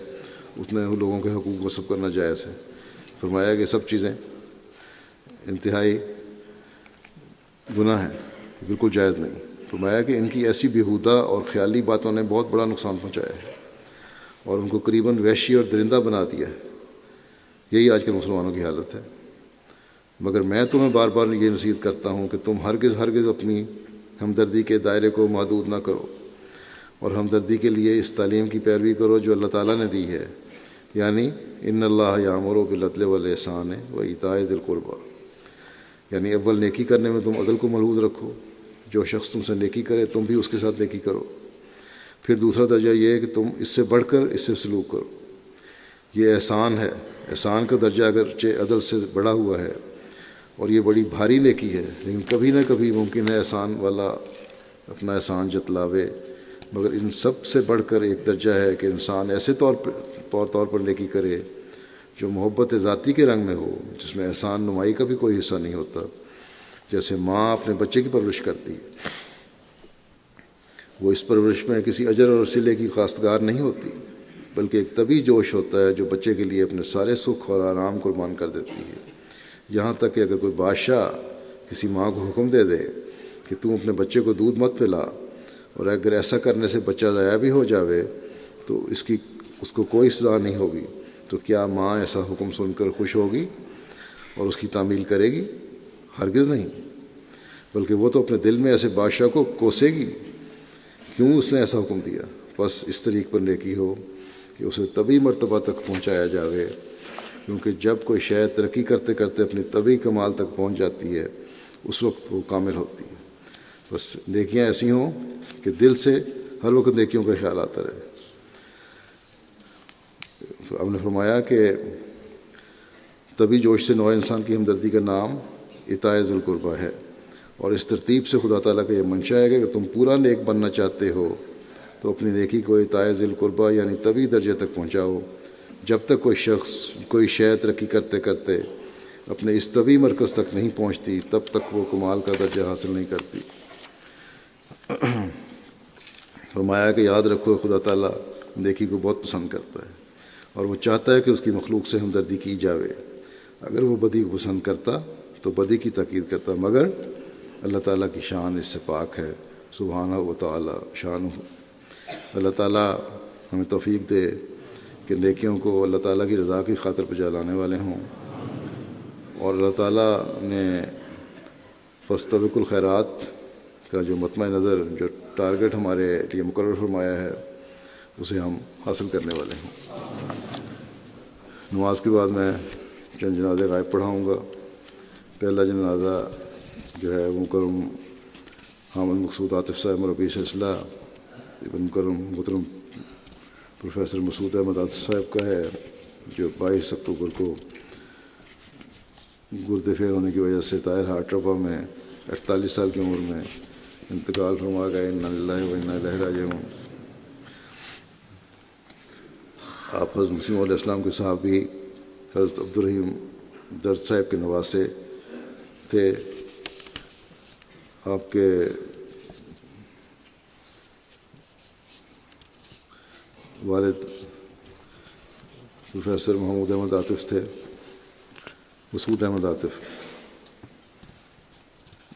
اتنے لوگوں کے حقوق غصب کرنا جائز ہے۔ فرمایا کہ سب چیزیں انتہائی گناہ ہیں، بالکل جائز نہیں۔ فرمایا کہ ان کی ایسی بیہودہ اور خیالی باتوں نے بہت بڑا نقصان پہنچایا ہے اور ان کو قریباً وحشی اور درندہ بنا دیا ہے۔ یہی آج کل مسلمانوں کی حالت ہے۔ مگر میں تمہیں بار بار یہ نصیحت کرتا ہوں کہ تم ہرگز اپنی ہمدردی کے دائرے کو محدود نہ کرو اور ہمدردی کے لیے اس تعلیم کی پیروی کرو جو اللہ تعالیٰ نے دی ہے، یعنی ان اللہ یامر بالعدل والاحسان وایتاء ذی القربی، یعنی اول نیکی کرنے میں تم عدل کو ملحوظ رکھو، جو شخص تم سے نیکی کرے تم بھی اس کے ساتھ نیکی کرو۔ پھر دوسرا درجہ یہ ہے کہ تم اس سے بڑھ کر اس سے سلوک کرو، یہ احسان ہے۔ احسان کا درجہ اگرچہ عدل سے بڑا ہوا ہے اور یہ بڑی بھاری نیکی ہے، لیکن کبھی نہ کبھی ممکن ہے احسان والا اپنا احسان جتلاوے، مگر ان سب سے بڑھ کر ایک درجہ ہے کہ انسان ایسے طور پر نیکی کرے جو محبت ذاتی کے رنگ میں ہو، جس میں احسان نمائی کا بھی کوئی حصہ نہیں ہوتا، جیسے ماں اپنے بچے کی پرورش کرتی ہے۔ وہ اس پرورش میں کسی اجر اور وسیلے کی خواستگار نہیں ہوتی، بلکہ ایک طبی جوش ہوتا ہے جو بچے کے لیے اپنے سارے سکھ اور آرام قربان کر دیتی ہے، یہاں تک کہ اگر کوئی بادشاہ کسی ماں کو حکم دے دے کہ تم اپنے بچے کو دودھ مت پلا، اور اگر ایسا کرنے سے بچہ ضائع بھی ہو جاوے تو اس کو کوئی سزا نہیں ہوگی، تو کیا ماں ایسا حکم سن کر خوش ہوگی اور اس کی تعمیل کرے گی؟ ہرگز نہیں، بلکہ وہ تو اپنے دل میں ایسے بادشاہ کو کوسے گی، کیوں اس نے ایسا حکم دیا؟ بس اس طریق پر نیکی ہو کہ اسے طبی مرتبہ تک پہنچایا جاوے، کیونکہ جب کوئی شے ترقی کرتے کرتے اپنی طبی کمال تک پہنچ جاتی ہے اس وقت وہ کامل ہوتی ہے۔ بس نیکیاں ایسی ہوں کہ دل سے ہر وقت نیکیوں کا خیال آتا رہے۔ ہم نے فرمایا کہ طبی جوش سے نوع انسان کی ہمدردی کا نام اطاع ذی القربیٰ ہے، اور اس ترتیب سے خدا تعالیٰ کا یہ منشا ہے کہ اگر تم پورا نیک بننا چاہتے ہو تو اپنی نیکی کو اطاع ذی القربیٰ یعنی طبی درجے تک پہنچاؤ۔ جب تک کوئی شخص کوئی شے ترقی کرتے کرتے اپنے اس طبی مرکز تک نہیں پہنچتی تب تک وہ کمال کا درجہ حاصل نہیں کرتی۔ فرمایا کہ یاد رکھو خدا تعالیٰ نیکی کو بہت پسند کرتا ہے، اور وہ چاہتا ہے کہ اس کی مخلوق سے ہمدردی کی جاوے۔ اگر وہ بدی کو پسند کرتا تو بدی کی تاکید کرتا، مگر اللہ تعالیٰ کی شان اس سے پاک ہے، سبحانہ و تعالیٰ شان۔ اللہ تعالیٰ ہمیں توفیق دے کہ نیکیوں کو اللہ تعالیٰ کی رضا کی خاطر پہ جلانے والے ہوں، اور اللہ تعالیٰ نے فاستبقوا الخیرات کا جو مطمع نظر، جو ٹارگٹ ہمارے لیے مقرر فرمایا ہے، اسے ہم حاصل کرنے والے ہیں۔ نماز کے بعد میں چند جنازے غائب پڑھاؤں گا۔ پہلا جنازہ جو ہے وہ مکرم حامد مقصود عاطف صاحب مربی سلسلہ ابن مکرم محترم پروفیسر مسعود احمد عاطف صاحب کا ہے، جو 22 اکتوبر کو گردے فیل ہونے کی وجہ سے طاہر ہارٹ ٹربا میں 48 سال کی عمر میں انتقال فرما گئے۔ انا للہ و انا الیہ راجعون۔ آپ حضرت مسیح علیہ السلام کے صحابی حضرت عبدالرحیم درد صاحب کے نواسے تھے۔ آپ کے والد پروفیسر محمود احمد عاطف تھے، مسعود احمد عاطف،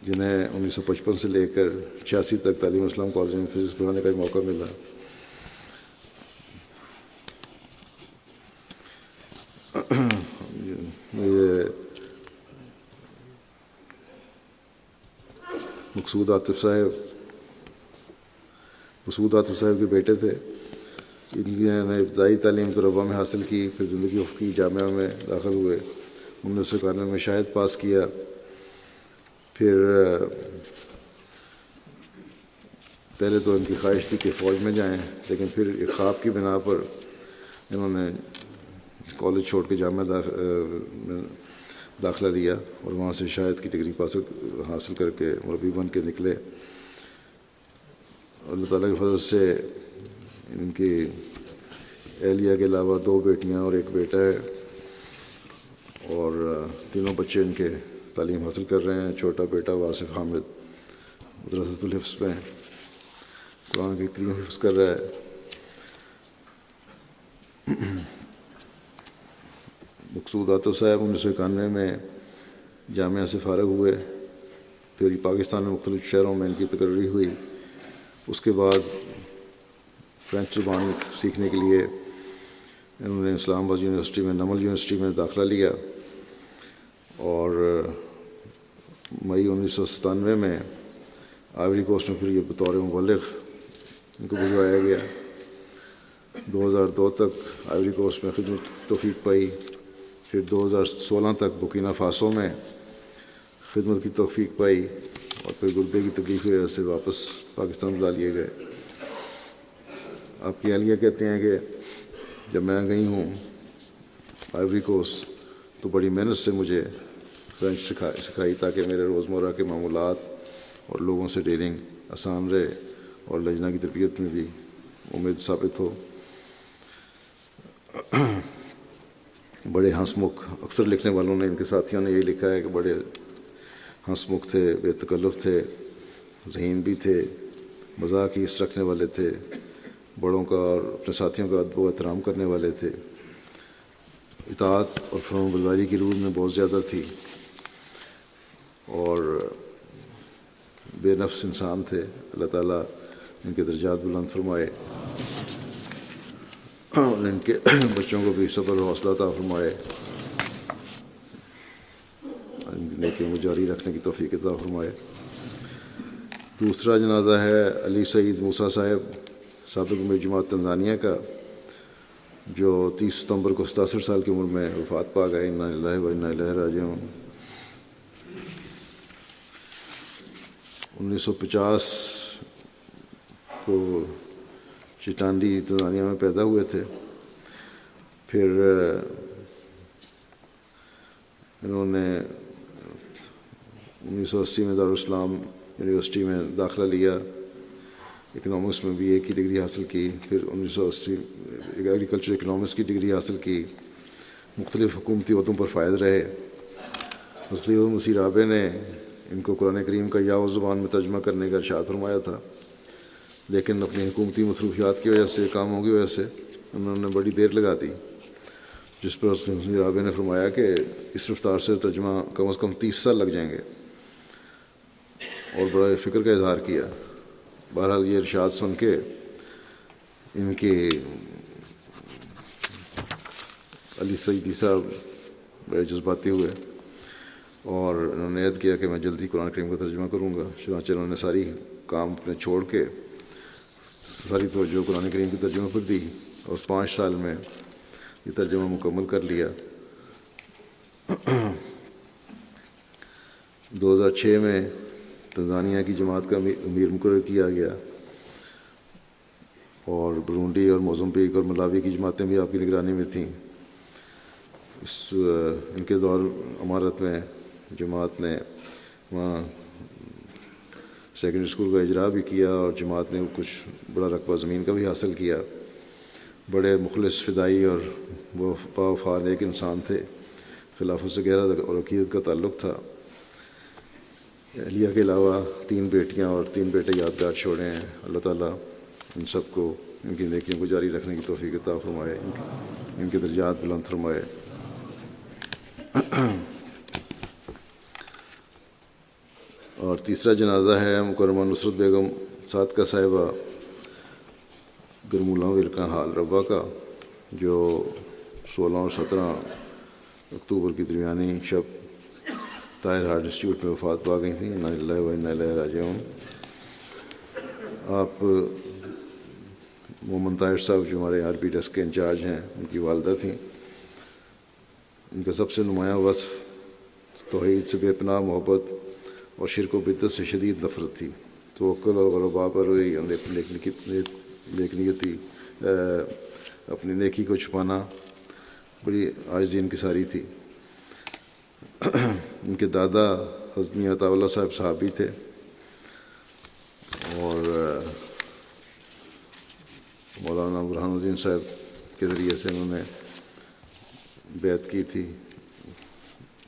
جنہیں 1955 سے لے کر 86 تک تعلیم اسلام کالج میں فزکس پڑھانے کا موقع ملا۔ یہ مسعود عاطف صاحب کے بیٹے تھے۔ انہوں نے ابتدائی تعلیم تو ربا میں حاصل کی، پھر زندگی افقی جامعہ میں داخل ہوئے، 1991 میں شاہد پاس کیا، پھر پہلے تو ان کی خواہش تھی کہ فوج میں جائیں، لیکن پھر ایک خواب کی بنا پر انہوں نے کالج چھوڑ کے جامعہ میں داخلہ لیا، اور وہاں سے شاہد کی ڈگری حاصل کر کے مربی بن کے نکلے۔ اللہ تعالیٰ کے فضل سے ان کی اہلیہ کے علاوہ 2 بیٹیاں اور 1 بیٹا ہے، اور تینوں بچے ان کے تعلیم حاصل کر رہے ہیں۔ چھوٹا بیٹا واصف حامد مدرسۃ الحفظ میں قرآن کی کریم حفظ کر رہا ہے۔ مقصود عاطف صاحب 1991 میں جامعہ سے فارغ ہوئے، پھر پاکستان میں مختلف شہروں میں ان کی تقرری ہوئی۔ اس کے بعد فرینچ زبان سیکھنے کے لیے انہوں نے اسلام آباد یونیورسٹی میں، نمل یونیورسٹی میں داخلہ لیا، اور مئی 1997 میں آئیوری کوسٹ میں پھر یہ بطور مبلغ ان کو بھجوایا گیا۔ 2002 تک آئیوری کوسٹ میں خدمت توفیق پائی، پھر 2016 تک بورکینا فاسو میں خدمت کی توفیق پائی، اور پھر گردے کی تکلیف کی وجہ سے واپس پاکستان بلا لیے گئے۔ آپ کی اہلیہ کہتے ہیں کہ جب میں گئی ہوں آئیوری کوسٹ تو بڑی محنت سے مجھے فرینچ سکھائی تاکہ میرے روزمرہ کے معمولات اور لوگوں سے ڈیلنگ آسان رہے، اور لجنہ کی تربیت میں بھی امید ثابت ہو۔ بڑے ہنس مکھ، اکثر لکھنے والوں نے، ان کے ساتھیوں نے یہ لکھا ہے کہ بڑے ہنس مکھ تھے، بے تکلف تھے، ذہین بھی تھے، مزاح کی حص رکھنے والے تھے، بڑوں کا اور اپنے ساتھیوں کا ادب و احترام کرنے والے تھے، اطاعت اور فرمانبرداری کی روح میں بہت زیادہ تھی، اور بے نفس انسان تھے۔ اللہ تعالیٰ ان کے درجات بلند فرمائے اور ان کے بچوں کو بھی صبر و حوصلہ عطا فرمائے، ان کی نیکیوں کو جاری رکھنے کی توفیق عطا فرمائے۔ دوسرا جنازہ ہے علی سعید موسیٰ صاحب، سابق امیر جماعت تنزانیہ کا، جو 30 ستمبر کو 67 سال کی عمر میں وفات پا گئے۔ انا للہ و انا الیہ راجعون۔ 1950 کو چٹانڈی تنزانیہ میں پیدا ہوئے تھے، پھر انہوں نے 1980 میں دارالاسلام یونیورسٹی میں داخلہ لیا، اکنامکس میں BA کی ڈگری حاصل کی، پھر 1980 ایگریکلچر اکنامکس کی ڈگری حاصل کی، مختلف حکومتی عہدوں پر فائز رہے۔ حضرت مسیح رابع نے ان کو قرآن کریم کا یاور زبان میں ترجمہ کرنے کا ارشاد فرمایا تھا، لیکن اپنی حکومتی مصروفیات کی وجہ سے، کاموں کی وجہ سے انہوں نے بڑی دیر لگا دی، جس پر حضرت مسیح رابع نے فرمایا کہ اس رفتار سے ترجمہ کم از کم 30 سال لگ جائیں گے، اور بڑا فکر کا اظہار کیا۔ بہرحال یہ ارشاد سن کے ان کے علی سعیدی صاحب بڑے جذباتی ہوئے اور انہوں نے عہد کیا کہ میں جلدی قرآن کریم کا ترجمہ کروں گا۔ چنانچہ انہوں نے ساری کام اپنے چھوڑ کے ساری توجہ قرآن کریم کی ترجمہ پر دی، اور 5 سال میں یہ ترجمہ مکمل کر لیا۔ 2006 میں تنزانیہ کی جماعت کا امیر مقرر کیا گیا، اور برونڈی اور موزمبیق اور ملاوی کی جماعتیں بھی آپ کی نگرانی میں تھیں۔ ان کے دور امارت میں جماعت نے وہاں سیکنڈری اسکول کا اجرا بھی کیا، اور جماعت نے کچھ بڑا رقبہ زمین کا بھی حاصل کیا۔ بڑے مخلص، فدائی اور وفا نیک انسان تھے، خلافت سے گہرا اور عقیدت کا تعلق تھا۔ اہلیہ کے علاوہ 3 بیٹیاں اور 3 بیٹے یادگار چھوڑے ہیں۔ اللہ تعالیٰ ان سب کو ان کی نیکیوں کو جاری رکھنے کی توفیق عطا فرمائے، ان کے درجات بلند فرمائے۔ اور تیسرا جنازہ ہے مکرمہ نصرت بیگم صادقہ صاحبہ گرمولہ ورکا حال ربا کا، جو 16 اور 17 اکتوبر کی درمیانی شب طاہر ہارٹ انسٹیٹیوٹ میں وفات پا گئی تھیں۔ انا للہ و انا الیہ راجعون۔ آپ محمد طاہر صاحب جو ہمارے RP ڈیسک کے انچارج ہیں، ان کی والدہ تھیں۔ ان کا سب سے نمایاں وصف توحید سے بے پناہ محبت اور شرک و بدعت سے شدید نفرت تھی۔ توکل اور غربا پر نیکنیتی، اپنی نیکی کو چھپانا، بڑی عاجزی انکساری تھی۔ ان کے دادا حضرت میاں عطا اللہ صاحب صحابی تھے، اور مولانا برہان الدین صاحب کے ذریعے سے انہوں نے بیعت کی تھی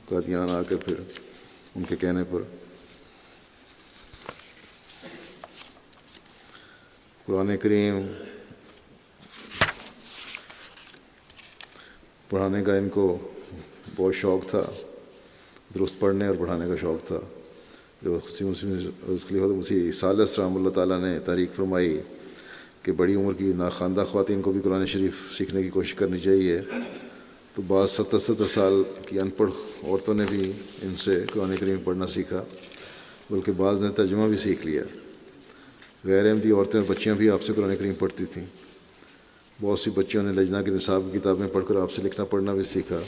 قادیان آ کر، پھر ان کے کہنے پر قرآن کریم پڑھانے کا ان کو بہت شوق تھا، درست پڑھنے اور پڑھانے کا شوق تھا۔ جو خلیفۃ مسیح ثالث رحمہ اللہ تعالیٰ نے تحریک فرمائی کہ بڑی عمر کی ناخواندہ خواتین کو بھی قرآن شریف سیکھنے کی کوشش کرنی چاہیے، تو بعض 70 سال کی ان پڑھ عورتوں نے بھی ان سے قرآن کریم پڑھنا سیکھا، بلکہ بعض نے ترجمہ بھی سیکھ لیا۔ غیر احمدی عورتیں اور بچیاں بھی آپ سے قرآن کریم پڑھتی تھیں۔ بہت سی بچیوں نے لجنہ کی نصاب کی کتابیں پڑھ کر آپ سے لکھنا پڑھنا بھی سیکھا۔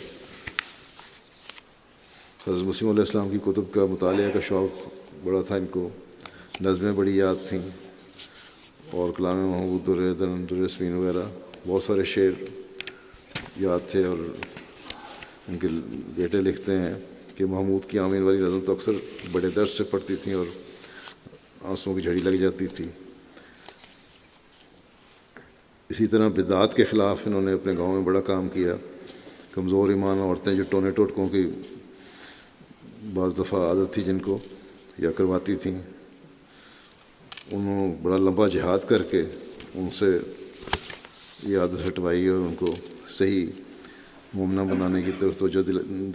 حضرت مسیم علیہ السلام کی کتب کا مطالعہ کا شوق بڑا تھا ان کو۔ نظمیں بڑی یاد تھیں، اور کلام محمود، در یاسمین وغیرہ بہت سارے شعر یاد تھے۔ اور ان کے بیٹے لکھتے ہیں کہ محمود کی آمین والی نظم تو اکثر بڑے درد سے پڑھتی تھیں اور آنسوؤں کی جھڑی لگ جاتی تھی۔ اسی طرح بدعات کے خلاف انہوں نے اپنے گاؤں میں بڑا کام کیا۔ کمزور ایمان عورتیں جو ٹونے ٹوٹکوں کی بعض دفعہ عادت تھی جن کو، یا کرواتی تھیں، انہوں نے بڑا لمبا جہاد کر کے ان سے یہ عادت ہٹوائی اور ان کو صحیح مومنہ بنانے کی طرف توجہ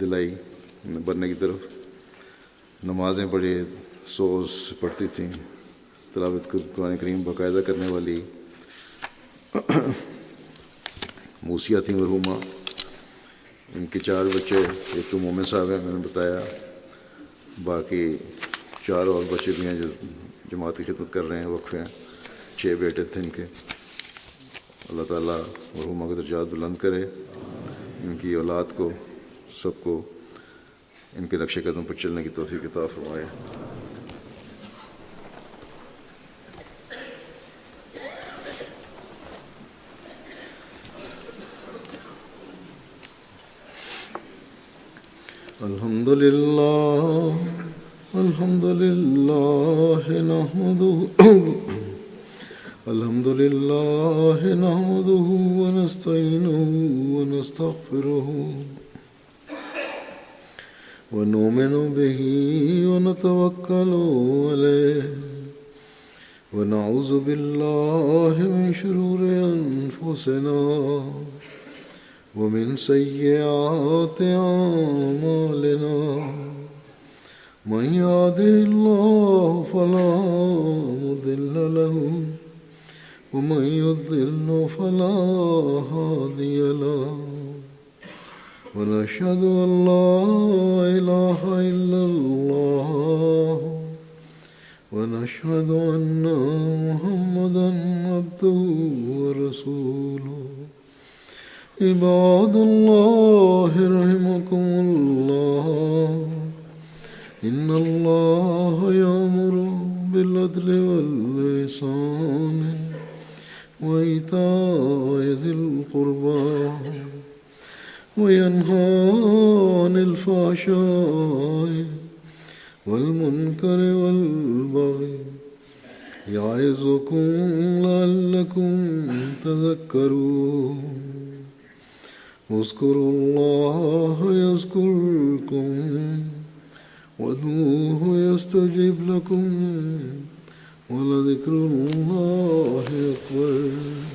دلائی، بننے کی طرف۔ نمازیں بڑے سوز پڑھتی تھیں، تلاوت قرآن کریم باقاعدہ کرنے والی موسیہ تھیں مرحومہ۔ ان کے 4 بچے، ایک تو مومن صاحب ہیں میں نے بتایا، باقی 4 اور بچے بھی ہیں جو جماعت کی خدمت کر رہے ہیں، وقف ہیں۔ 6 بیٹے تھے ان کے۔ اللہ تعالیٰ مرحومہ کے درجات بلند کرے، ان کی اولاد کو سب کو ان کے نقش قدم پر چلنے کی توفیق عطا فرمائے۔ الحمد لله نحمده ونستعينه ونستغفره ونؤمن به ونتوكل عليه ونعوذ بالله من شرور أنفسنا ومن سيئات أعمالنا، من يهده الله فلا مضل له ومن يضلل فلا هادي له، ونشهد أن لا إله إلا الله ونشهد أن محمدا عبده ورسوله۔ عباد الله رحمكم الله، إن الله يأمر بالعدل والإحسان وإيتاء ذي القربى وينهى عن الفحشاء والمنكر والبغي، يعظكم لعلكم تذكرون۔ اذكروا الله يذكركم وادعوه يستجب لكم، ولذكر الله أكبر۔